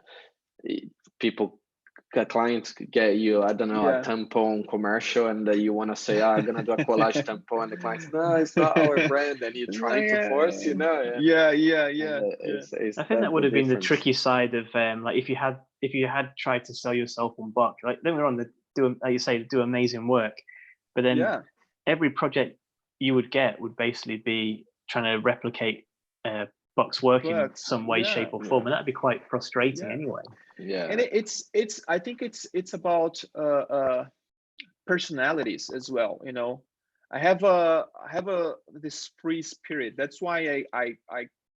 clients get you, I don't know, a tampon commercial, and you want to say, I'm gonna do a collage tampon, and the client's, no, it's not our brand, and you're trying to force, you know. I think that would have been the tricky side of like if you had tried to sell yourself on Buck, like then we're on like you say, do amazing work, but then every project you would get would basically be trying to replicate Buck's work in some way, shape, or form, and that'd be quite frustrating anyway. And I think it's about personalities as well, you know. I have this free spirit. That's why I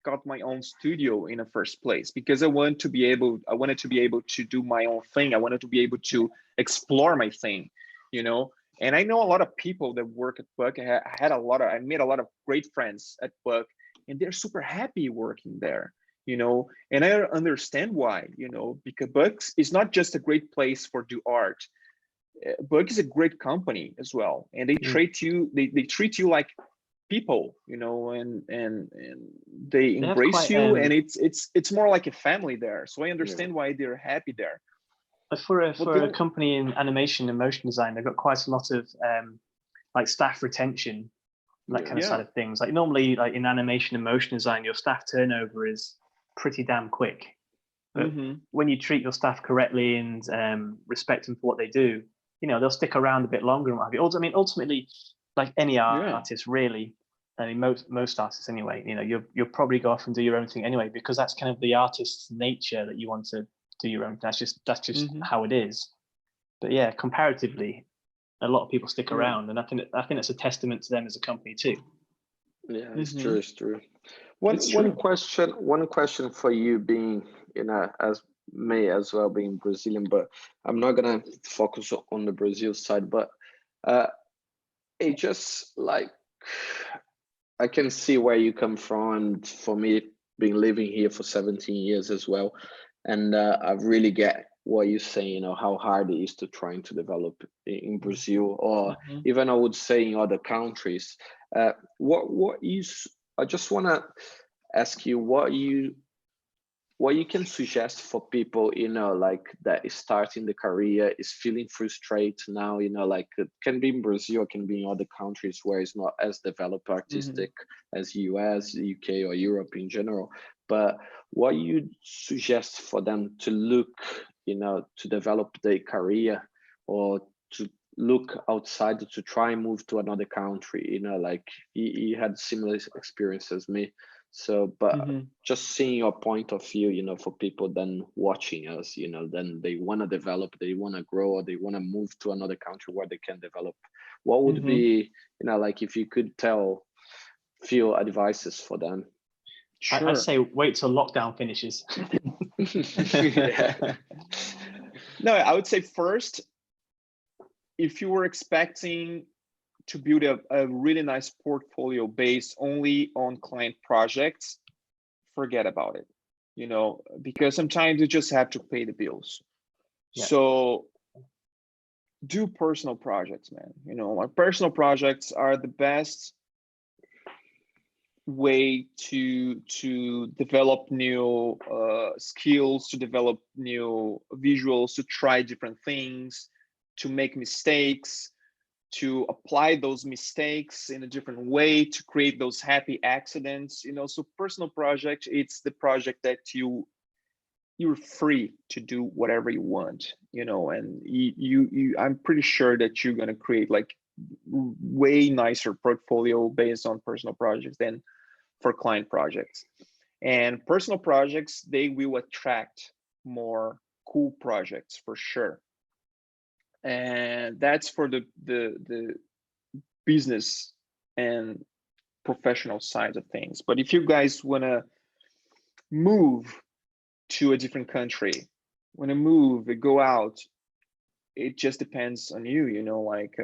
got my own studio in the first place, because I wanted to be able to do my own thing. I wanted to be able to explore my thing, you know. And I know a lot of people that work at Buck. I made a lot of great friends at Buck, and they're super happy working there, you know. And I understand why, you know, because Buck is not just a great place for do art. Buck is a great company as well, and they treat you like people, you know, and they embrace you, and it's more like a family there. So I understand why they're happy there. For a company in animation and motion design, they've got quite a lot of like staff retention, that kind of side of things. Like normally, like in animation and motion design, your staff turnover is pretty damn quick. But when you treat your staff correctly and respect them for what they do, you know, they'll stick around a bit longer and what have you. I mean, ultimately, like any artist, really, I mean, most artists anyway, you know, you'll probably go off and do your own thing anyway, because that's kind of the artist's nature, that you want to do your own. That's just how it is. But yeah, comparatively, a lot of people stick around, and I think that's a testament to them as a company too. Yeah, it's true. It's true. One question for you, being, you know, as me as well, being Brazilian, but I'm not gonna focus on the Brazil side, but it just like, I can see where you come from, and for me, been living here for 17 years as well, and I really get what you're saying, you know, how hard it is to trying to develop in Brazil, or even I would say in other countries. What is, I just want to ask you what you can suggest for people, you know, like that is starting the career, is feeling frustrated now, you know, like it can be in Brazil, can be in other countries where it's not as developed artistic as US, UK, or Europe in general. But what you suggest for them to look, you know, to develop their career, or to look outside, to try and move to another country, you know, like you had similar experience as me. So, but just seeing your point of view, you know, for people then watching us, you know, then they want to develop, they want to grow, or they want to move to another country where they can develop. What would be, you know, like if you could tell few advices for them? Sure. I'd say wait till lockdown finishes. No, I would say first, if you were expecting to build a really nice portfolio based only on client projects, forget about it, you know, because sometimes you just have to pay the bills. Yeah. So do personal projects, man. You know, like personal projects are the best way to develop new skills, to develop new visuals, to try different things, to make mistakes, to apply those mistakes in a different way, to create those happy accidents, you know. So personal project, it's the project that you're free to do whatever you want, you know, and you I'm pretty sure that you're going to create like way nicer portfolio based on personal projects than for client projects. And personal projects, they will attract more cool projects for sure. And that's for the business and professional side of things. But if you guys want to move to a different country, want to move, go out, it just depends on you, you know, like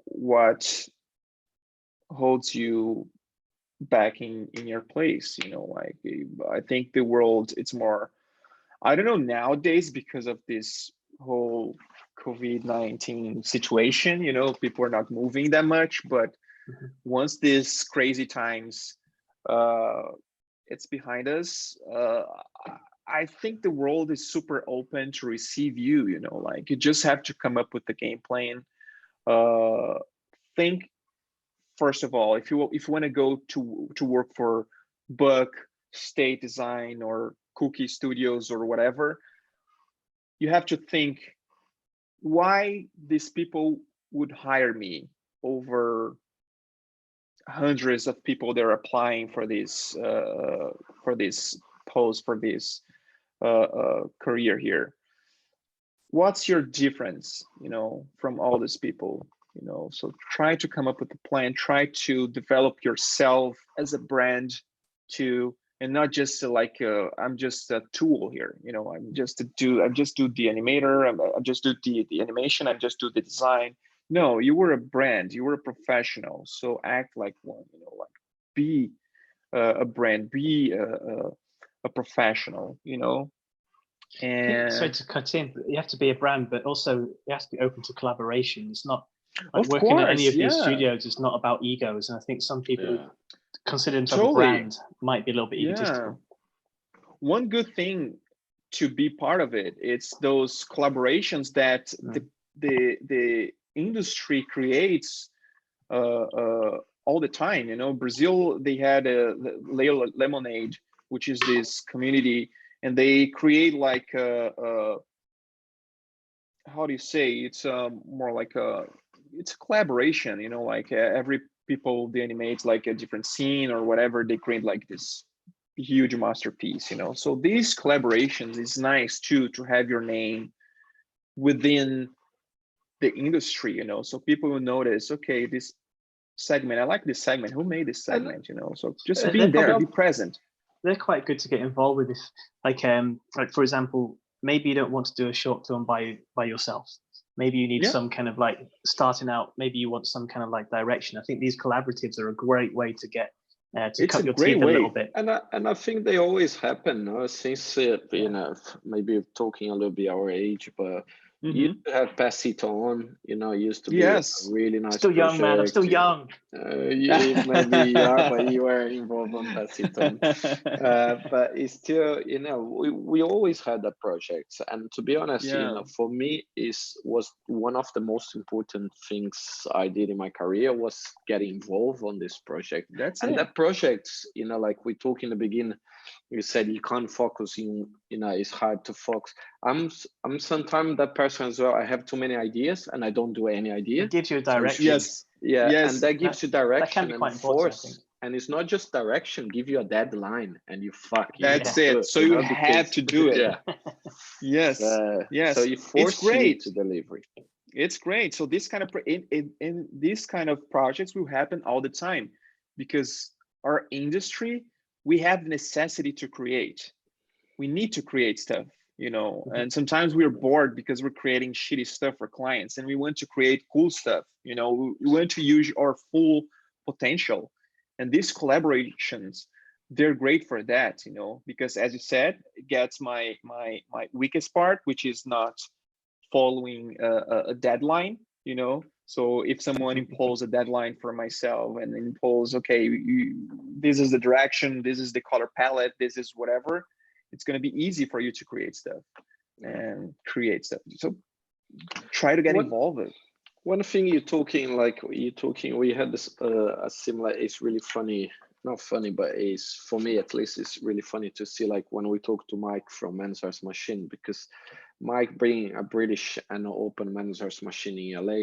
what holds you back in your place, you know. Like I think the world, it's more, I don't know, nowadays because of this whole COVID-19 situation, you know, people are not moving that much, but once these crazy times it's behind us, I think the world is super open to receive you, you know. Like you just have to come up with the game plan. Think first of all, if you want to go to work for Buck, State Design, or Cookie Studios or whatever, you have to think why these people would hire me over hundreds of people that are applying for this post, for this career here. What's your difference, you know, from all these people, you know? So try to come up with a plan, try to develop yourself as a brand too, and not just like I'm just a tool here, you know. I just do the animator, I just do the animation, I just do the design. No, you were a brand, you were a professional, so act like one, you know, like be a brand, be a professional, you know. And sorry to cut in, but you have to be a brand, but also you have to be open to collaboration. It's not like of working course, at any of these studios is not about egos, and I think some people who consider themselves a brand might be a little bit egotistical. One good thing to be part of it, it's those collaborations that the industry creates all the time, you know. Brazil, they had a Lemonade, which is this community, and they create like how do you say, it's more like it's a collaboration, you know, like every people, they animate like a different scene or whatever, they create like this huge masterpiece, you know. So these collaborations is nice too, to have your name within the industry, you know, so people will notice, okay, this segment, I like this segment, who made this segment, you know. So just being there, be present. They're quite good to get involved with. If like for example, maybe you don't want to do a short film by yourself. Maybe you need some kind of like starting out, maybe you want some kind of like direction. I think these collaboratives are a great way to get to cut your teeth a little bit. And I think they always happen since maybe talking a little bit our age, but you have pass it on, used to be a really nice still young, man. I'm still young. Maybe you are, but you were involved on pass it on. But it's still, we always had that project. And to be honest, for me, was one of the most important things I did in my career was getting involved on this project. That project, like we talked in the beginning, you said you can't focus in, it's hard to focus. I'm sometimes that person as well. I have too many ideas and I don't do any idea. It gives you a direction. Yes. And that gives you direction. That can be quite important, I think. And it's not just direction, give you a deadline and you That's it. So you have to do it. Yes. So you force you to deliver. It's great. So this kind of in these kind of projects will happen all the time, because our industry, we have the necessity to create. We need to create stuff, and sometimes we're bored because we're creating shitty stuff for clients, and we want to create cool stuff. We want to use our full potential, and these collaborations, they're great for that, because as you said, it gets my weakest part, which is not following a deadline, So if someone imposes a deadline for myself and impose, okay, this is the direction, this is the color palette, this is whatever, it's going to be easy for you to create stuff and create stuff. So try to get involved with it. One thing we had this a similar, it's really funny, not funny, but it's, for me at least, it's really funny to see, like when we talk to Mike from Managers Machine, because Mike bringing a British and open Managers Machine in LA,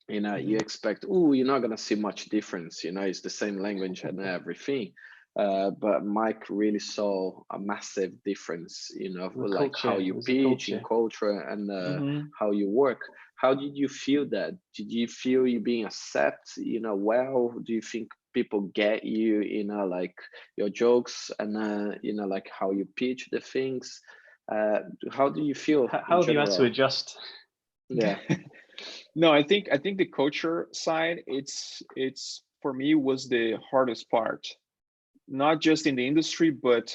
you expect, you're not gonna see much difference, it's the same language and everything. But Mike really saw a massive difference, like how you pitch in culture and how you work. How did you feel that? Did you feel you being accepted, well? Do you think people get you, like your jokes and, like how you pitch the things? How do you feel? How do you have to adjust? Yeah. No, I think the culture side, it's for me was the hardest part. Not just in the industry, but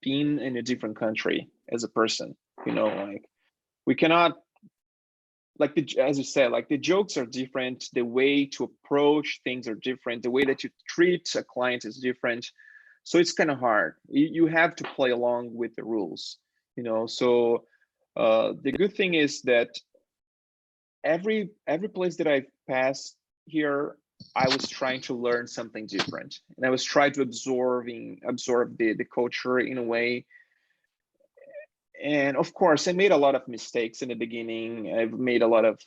being in a different country as a person, like we cannot, like as you said, like the jokes are different, the way to approach things are different, the way that you treat a client is different. So it's kind of hard. You have to play along with the rules, So the good thing is that every place that I've passed here, I was trying to learn something different, and I was trying to absorb the culture in a way. And of course, I made a lot of mistakes in the beginning. I've made a lot of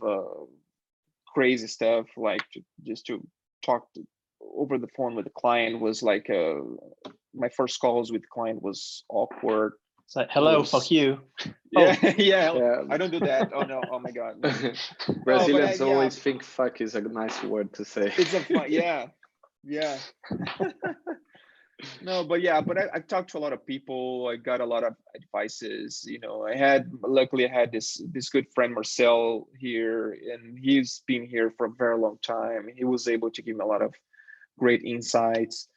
crazy stuff, like just to talk over the phone with the client was like my first calls with the client was awkward. It's like, hello, fuck you. Yeah. I don't do that. Oh no, oh my God. Brazilians always think fuck is a nice word to say. It's a fun, yeah. No, but I talked to a lot of people. I got a lot of advices. Luckily I had this good friend Marcel here, and he's been here for a very long time. He was able to give me a lot of great insights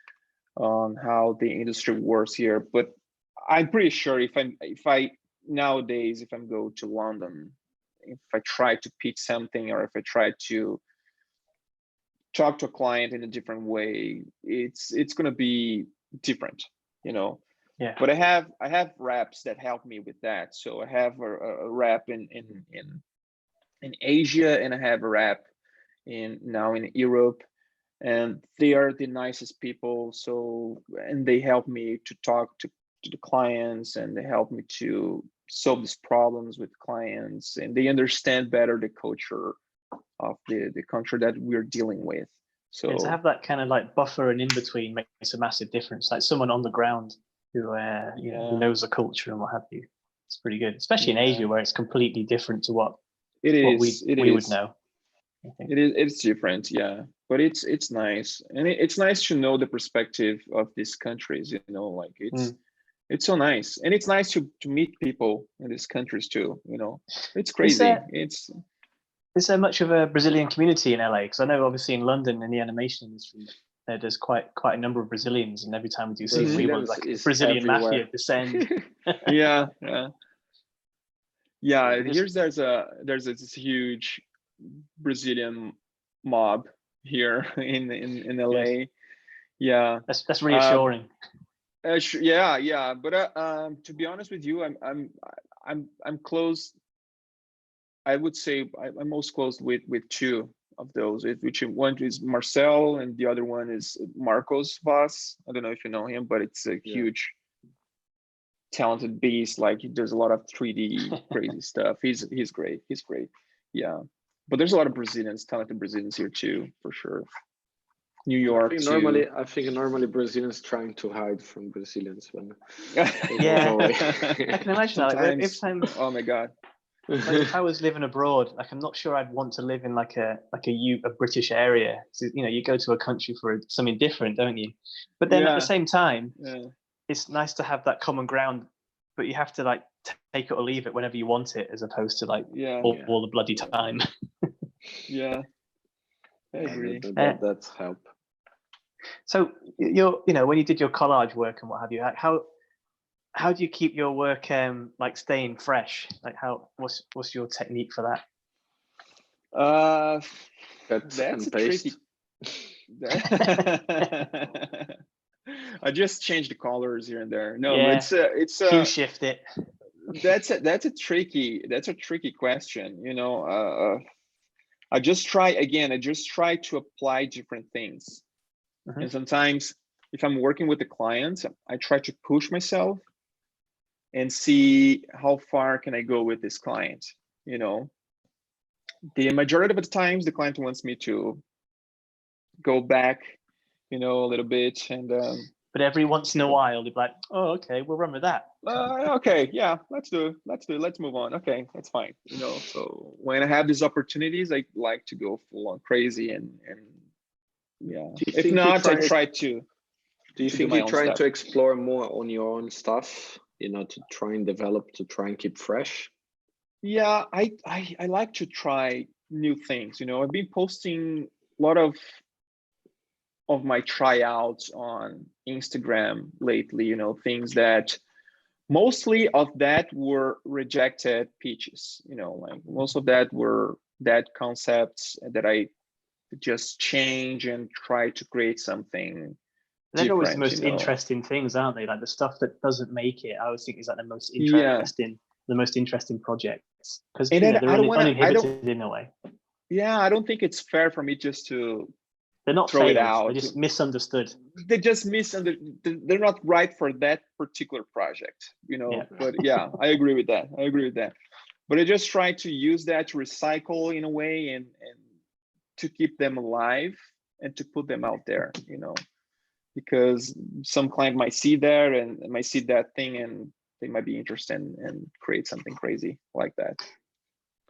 on how the industry works here. But I'm pretty sure if I nowadays, if I go to London, if I try to pitch something, or if I try to talk to a client in a different way, it's going to be different, Yeah. But I have reps that help me with that. So I have a rep in Asia, and I have a rep now in Europe, and they are the nicest people. So, and they help me to talk to the clients, and they help me to solve these problems with clients, and they understand better the culture of the country that we're dealing with. So to have that kind of like buffer and in between makes a massive difference. Like someone on the ground who who knows the culture and what have you. It's pretty good, especially in Asia, where it's completely different to what we would know. I think. It's different, yeah, but it's nice, and it's nice to know the perspective of these countries. Like it's so nice, and it's nice to meet people in these countries too. It's crazy. Is there much of a Brazilian community in LA? Because I know obviously in London in the animation industry, there's quite a number of Brazilians, and every time we do something, we want like Brazilian mafia descend. Yeah. Here's there's this huge Brazilian mob here in LA. Yes. Yeah, that's reassuring. Yeah, but to be honest with you, I'm close. I would say I'm most close with two of those, which one is Marcel and the other one is Marcos Vaz. I don't know if you know him, but it's a huge talented beast. Like he does a lot of 3D crazy stuff. He's great. Yeah, but there's a lot of talented Brazilians here too, for sure. New York I think normally Brazilians trying to hide from Brazilians when yeah. I can imagine that. Like, if oh my god. Like if I was living abroad, like I'm not sure I'd want to live in like a British area. So, you go to a country for something different, don't you? But then at the same time, it's nice to have that common ground, but you have to like take it or leave it whenever you want it, as opposed to like all the bloody time. Yeah, I agree. That's help. So when you did your collage work and what have you, how do you keep your work like staying fresh? Like what's your technique for that? That's a tricky. I just changed the colors here and there. No, but it's hue shift it. That's a tricky question. I just try to apply different things. And sometimes if I'm working with the client, I try to push myself and see how far can I go with this client. The majority of the times the client wants me to go back, a little bit, and but every once in a while they're like, oh, okay, we'll run with that. Okay, yeah, let's move on. Okay, that's fine. So when I have these opportunities, I like to go full on crazy and yeah. If not, I try to. Do you think you're trying to explore more on your own stuff, to try and develop, to try and keep fresh? Yeah, I like to try new things. I've been posting a lot of my tryouts on Instagram lately, things that mostly of that were rejected pitches, like most of that were dead concepts that I just change and try to create something. They're always the most interesting things, aren't they? Like the stuff that doesn't make it, I always think is like the most interesting projects, because they're uninhibited in a way. Yeah, I don't think it's fair for me just to they're not throw failed, it out. They're just misunderstood. They just they're not right for that particular project, But yeah, I agree with that. But I just try to use that to recycle in a way and to keep them alive and to put them out there, because some client might see there and might see that thing and they might be interested and create something crazy like that.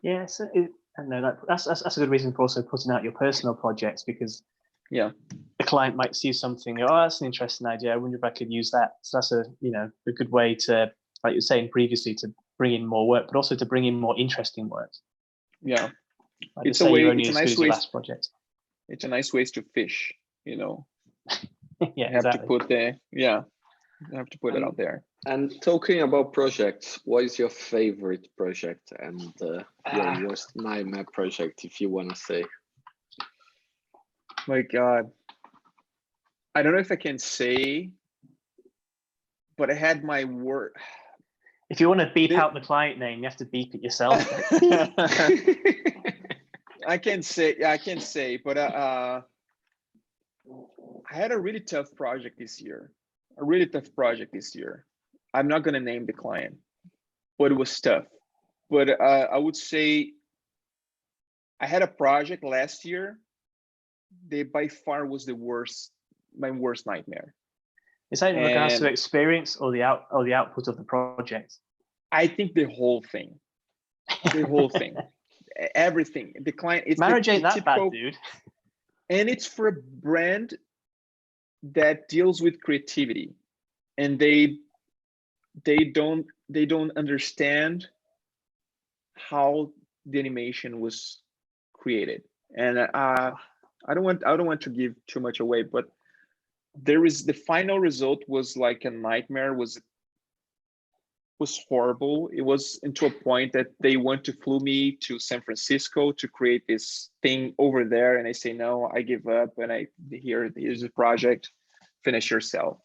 Yeah, so I know that's a good reason for also putting out your personal projects, because the client might see something. Oh, that's an interesting idea. I wonder if I could use that. So that's a good way to, like you were saying previously, to bring in more work, but also to bring in more interesting work. Yeah, like it's a way. It's a nice way. Last project. It's a nice way to fish. Yeah, you have to put you have to put it out there. And talking about projects, what is your favorite project and your worst nightmare project, if you want to say? My God, I don't know if I can say, but I had my work. If you want to beep out the client name, you have to beep it yourself. I can say, but I had a really tough project this year. I'm not going to name the client, but it was tough. But I would say I had a project last year that by far was my worst nightmare. Is that in regards to experience or the output of the project? I think the whole thing. Everything. The client. It's marriage ain't that bad, dude. And it's for a brand that deals with creativity, and they don't understand how the animation was created. And I don't want to give too much away, but the final result was like a nightmare, was horrible. It was into a point that they want to flew me to San Francisco to create this thing over there, and I say no, I give up, and here's the project, finish yourself.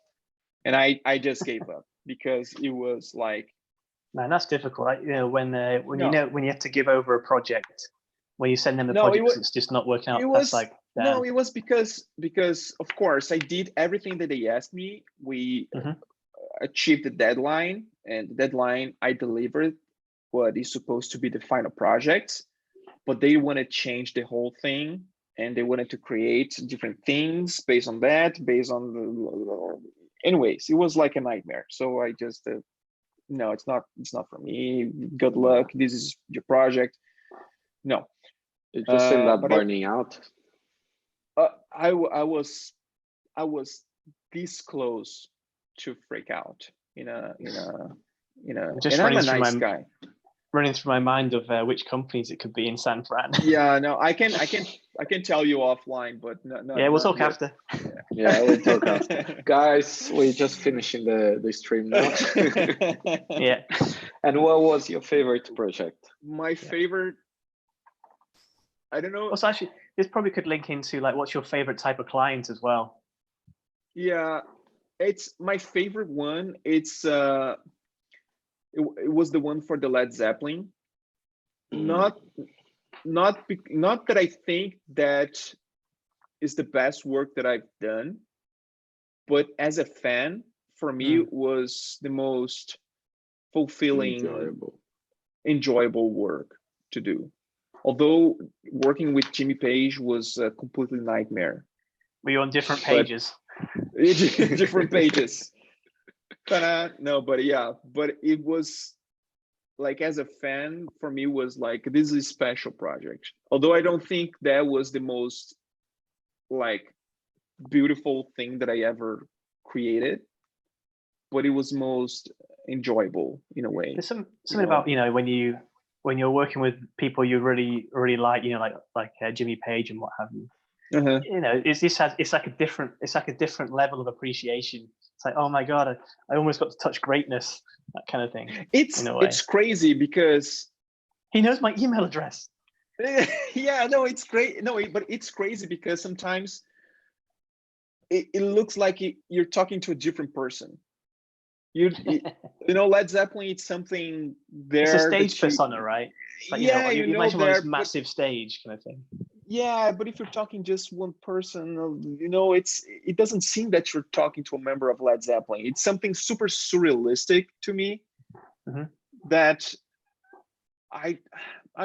And I just gave up because it was like, man, that's difficult. Like, you know, when you have to give over a project, when you send them the project, it's just not working out. That's like, no, it was because of course I did everything that they asked me. We achieved the deadline, and the deadline I delivered what is supposed to be the final project, but they want to change the whole thing, and they wanted to create different things based on that, anyways, it was like a nightmare. So I just no, it's not for me, good luck, this is your project. No, it just ended up burning out. I was this close to freak out in a just, and I'm a nice guy. Running through my mind of which companies it could be in San Fran. Yeah, no, I can tell you offline, but no. Yeah, we'll talk after. Yeah, we'll talk after. Guys, we're just finishing the stream now. Yeah. And what was your favorite project? My favorite, I don't know. Also, actually, this probably could link into like, what's your favorite type of client as well? Yeah, it's my favorite one. It's it was the one for the Led Zeppelin. Not that I think that is the best work that I've done, but as a fan, for me, it was the most fulfilling, enjoyable work to do. Although working with Jimmy Page was a completely nightmare. Were you on different pages? Different pages. No, but yeah, but it was like, as a fan, for me, was like, this is a special project. Although I don't think that was the most like beautiful thing that I ever created, but it was most enjoyable in a way. There's something about, you know, when you're working with people you really like, you know, like Jimmy Page and what have you. You know, it's like a different level of appreciation. It's like, oh my god, I almost got to touch greatness, that kind of thing. It's crazy because he knows my email address. Yeah, no, it's great. No, but it's crazy because sometimes it looks like you're talking to a different person. You know, Led Zeppelin, it's something there. It's a stage persona, right? Like, yeah, you imagine one of this massive stage kind of thing. Yeah, but if you're talking just one person, you know, it doesn't seem that you're talking to a member of Led Zeppelin. It's something super surrealistic to me that I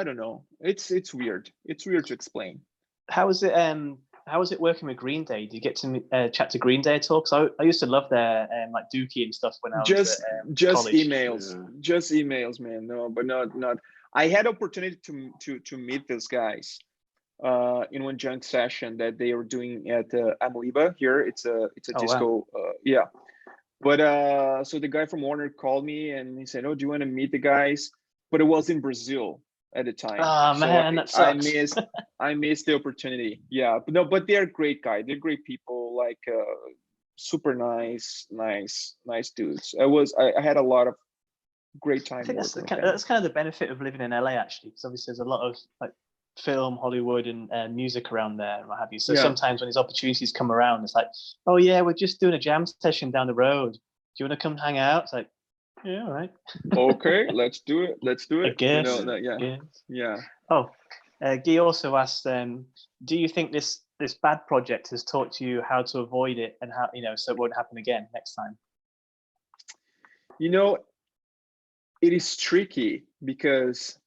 don't know. It's weird. It's weird to explain. How was it working with Green Day? Did you get to chat to Green Day at all? Because I used to love their like Dookie and stuff when I was just college. Just emails, man. No, but not. I had opportunity to meet those guys in one junk session that they were doing at Amoeba here. It's a disco. Wow. Yeah. But so the guy from Warner called me and he said, "Oh, do you want to meet the guys?" But it was in Brazil at the time. Oh man, that sucks. I missed the opportunity. Yeah, but they're great guys. They're great people. Like super nice dudes. I had a lot of great time. I think that's kind of the benefit of living in LA, actually, because obviously there's a lot of like film, Hollywood, and music around there and what have you. So sometimes when these opportunities come around, it's like, oh yeah, we're just doing a jam session down the road. Do you want to come hang out? It's like, yeah, all right. Okay, let's do it. I guess. You know, yeah. Oh, Guy also asked, do you think this bad project has taught you how to avoid it and how, you know, so it won't happen again next time? You know, it is tricky because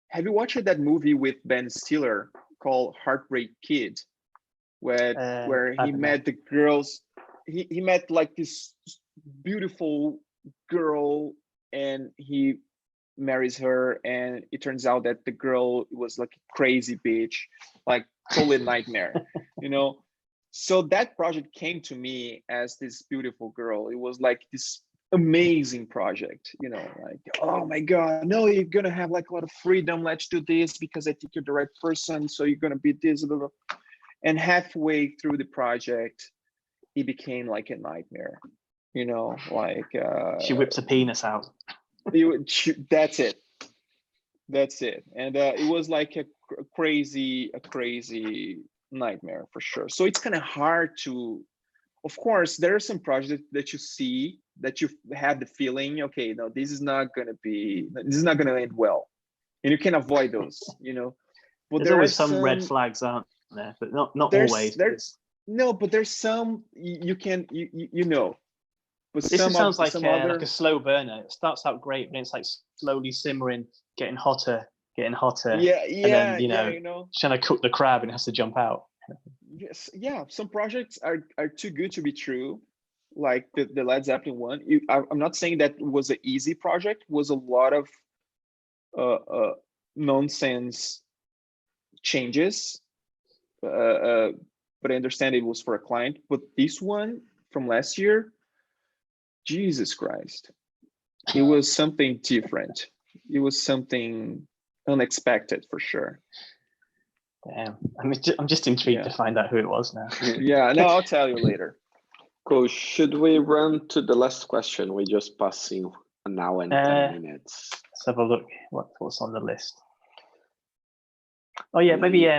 have you watched that movie with Ben Stiller called Heartbreak Kid, where he met the girls? He met like this beautiful girl and he marries her, and it turns out that the girl was like a crazy bitch, like totally nightmare, you know. So that project came to me as this beautiful girl. It was like this amazing project, you know, like, oh my god, no, you're gonna have like a lot of freedom, let's do this because I think you're the right person, so you're gonna be this, blah, blah. And halfway through the project it became like a nightmare, you know, like she whips a penis out. That's it. And it was like a crazy nightmare for sure. So it's kind of hard to, of course, there are some projects that you see that you have the feeling, okay, no, this is not going to end well, and you can avoid those, you know. But there's always some red flags, aren't there? But not always. No, but there's some you can, you know. But this sounds like a slow burner. It starts out great, but it's like slowly simmering, getting hotter. Yeah, and then, you know, trying to cook the crab and it has to jump out. Yes, yeah. Some projects are too good to be true, like the Led Zeppelin one. I'm not saying that was an easy project. It was a lot of nonsense changes, but I understand it was for a client. But this one from last year, Jesus Christ, it was something different. It was something unexpected for sure. Damn, I'm just intrigued to find out who it was now. Yeah, no, I'll tell you later. Cool. Should we run to the last question? We're just passing an hour and 10 minutes. Let's have a look. What's on the list? Oh yeah, maybe.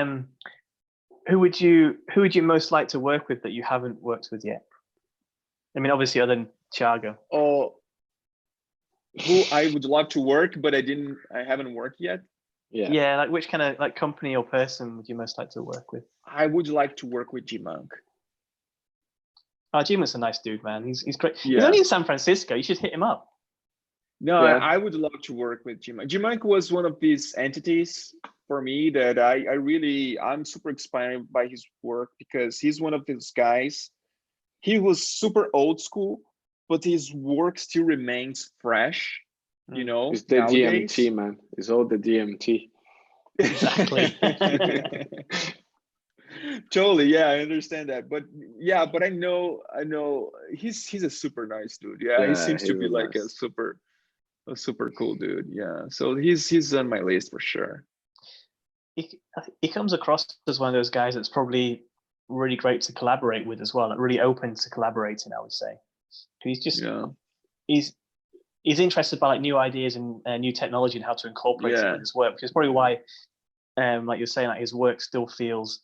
Who would you most like to work with that you haven't worked with yet? I mean, obviously, other than Thiago. Oh, who I would love to work, but I haven't worked yet. Yeah, like which kind of like company or person would you most like to work with? I would like to work with G-Monk. Oh, G-Monk's a nice dude, man. He's great. Yeah. He's only in San Francisco. You should hit him up. No, yeah. I would love to work with G-Monk. G-Monk was one of these entities for me that I'm super inspired by his work, because he's one of these guys. He was super old school, but his work still remains fresh. You know, it's the nowadays. DMT, man. It's all the DMT. Exactly. Totally, yeah, I understand that. But I know he's a super nice dude. Yeah, he seems to be like a super cool dude. Yeah, so he's on my list for sure. He comes across as one of those guys that's probably really great to collaborate with as well. Like really open to collaborating, I would say. He's just he's interested by like new ideas and new technology and how to incorporate it in his work, which is probably why, like you're saying, like his work still feels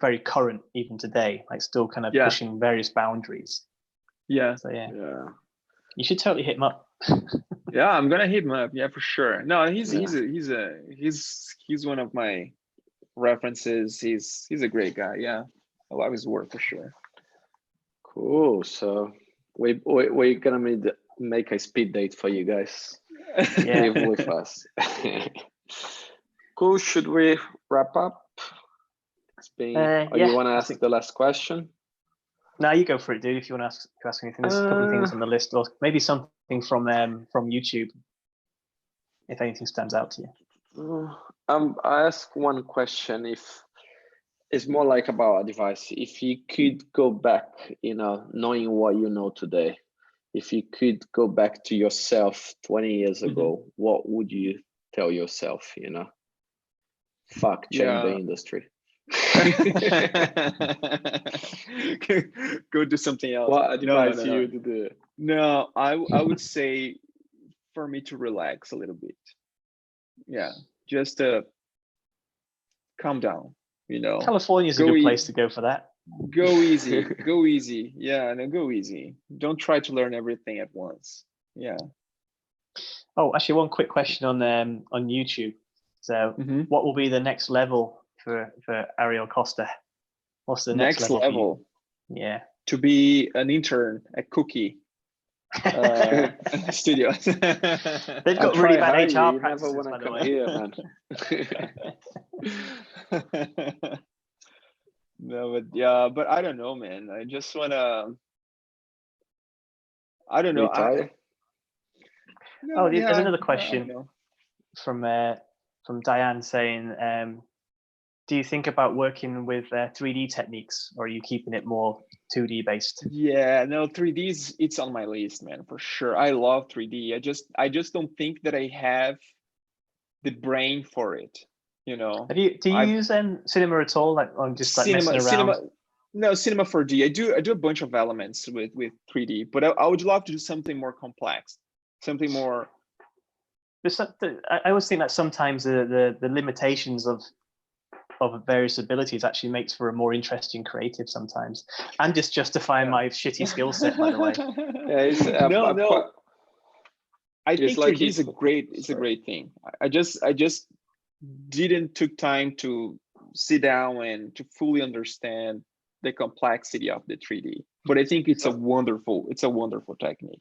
very current even today, like still kind of pushing various boundaries. Yeah. So yeah. You should totally hit him up. Yeah, I'm gonna hit him up. Yeah, for sure. No, he's one of my references. He's a great guy. Yeah, I love his work for sure. Cool. So we're gonna make a speed date for you guys. Live with us. Cool. Should we wrap up? You want to ask the last question? No, you go for it, dude. If you want to ask anything, there's a couple of things on the list, or maybe something from YouTube, if anything stands out to you. I ask one question. If it's more like about advice, if you could go back, you know, knowing what you know today, if you could go back to yourself 20 years ago, what would you tell yourself? You know, fuck, change the industry. Go do something else. What advice you to do? No, I would say for me to relax a little bit. Yeah, just calm down. You know, California's a good place to go for that. Go easy. Go easy. Yeah, no, go easy. Don't try to learn everything at once. Yeah. Oh, actually, one quick question on YouTube. So, what will be the next level for Ariel Costa? What's the next level? Yeah. To be an intern at Cookie Studio. They've got really bad HR practices, by the way. Man. No, but I don't know, man. I just wanna. I don't know. There's another question from Diane saying, do you think about working with 3D techniques, or are you keeping it more 2D based? Yeah, no, 3D it's on my list, man, for sure. I love 3D. I just don't think that I have the brain for it. You know. Do you use cinema at all, like on just like messing around? No, Cinema 4D. I do a bunch of elements with 3D, but I would love to do something more complex, something more. I always think that sometimes the limitations of various abilities actually makes for a more interesting creative sometimes. I'm just justifying my shitty skill set, by the way. Yeah, no. I think like 3D is a great thing. I just didn't took time to sit down and to fully understand the complexity of the 3D. But I think it's a wonderful technique.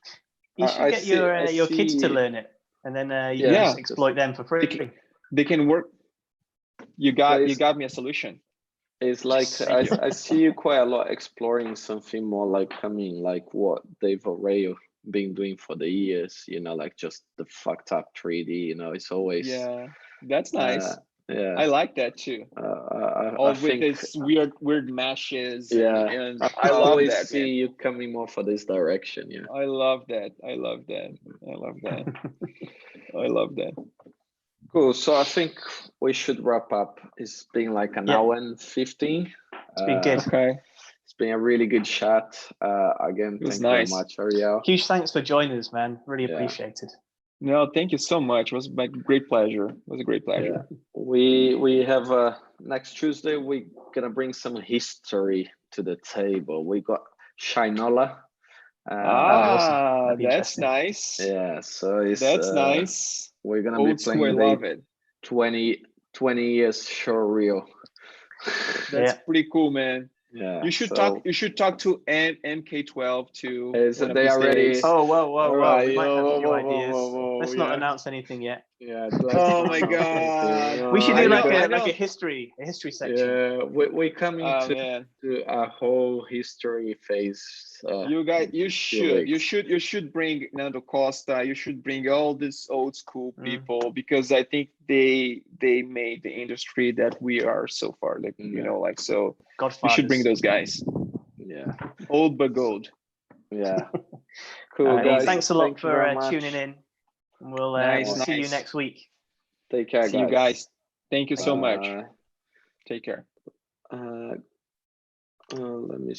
You should get your kids to learn it, and then you can just exploit them for free. They can work. You got me a solution. It's like I see you quite a lot exploring something more like like what Dave O'Reilly been doing for the years, like just the fucked up 3D, it's always that's nice. I like that too. I think this weird meshes. And I always see you coming more for this direction. I love that. I love that. Cool. So I think we should wrap up. It's been like an hour and 15. It's been good. Okay. It's been a really good chat. Again, thank you very much, Ariel. Huge thanks for joining us, man. Really appreciated. No, thank you so much. It was my great pleasure. It was a great pleasure. Yeah. We have next Tuesday, we're gonna bring some history to the table. We got Shinola. Awesome. That's nice. Yeah, so that's nice. We're gonna be playing I love it. 20 years showreel. That's pretty cool, man. Yeah, you should talk to MK12 too. They already. Oh, whoa. We might have a few ideas. Let's not announce anything yet. Yeah. Oh my god. We should do like a history section. Yeah, we're coming to a whole history phase. You guys, you should bring Nando Costa. You should bring all these old school people because I think they made the industry that we are so far. Like so. Godfathers. You should bring those guys. Yeah. Old but gold. Yeah. Cool, guys. Thanks a lot for tuning in. We'll see you next week. Take care, guys. See you guys. Thank you so much. Take care. Let me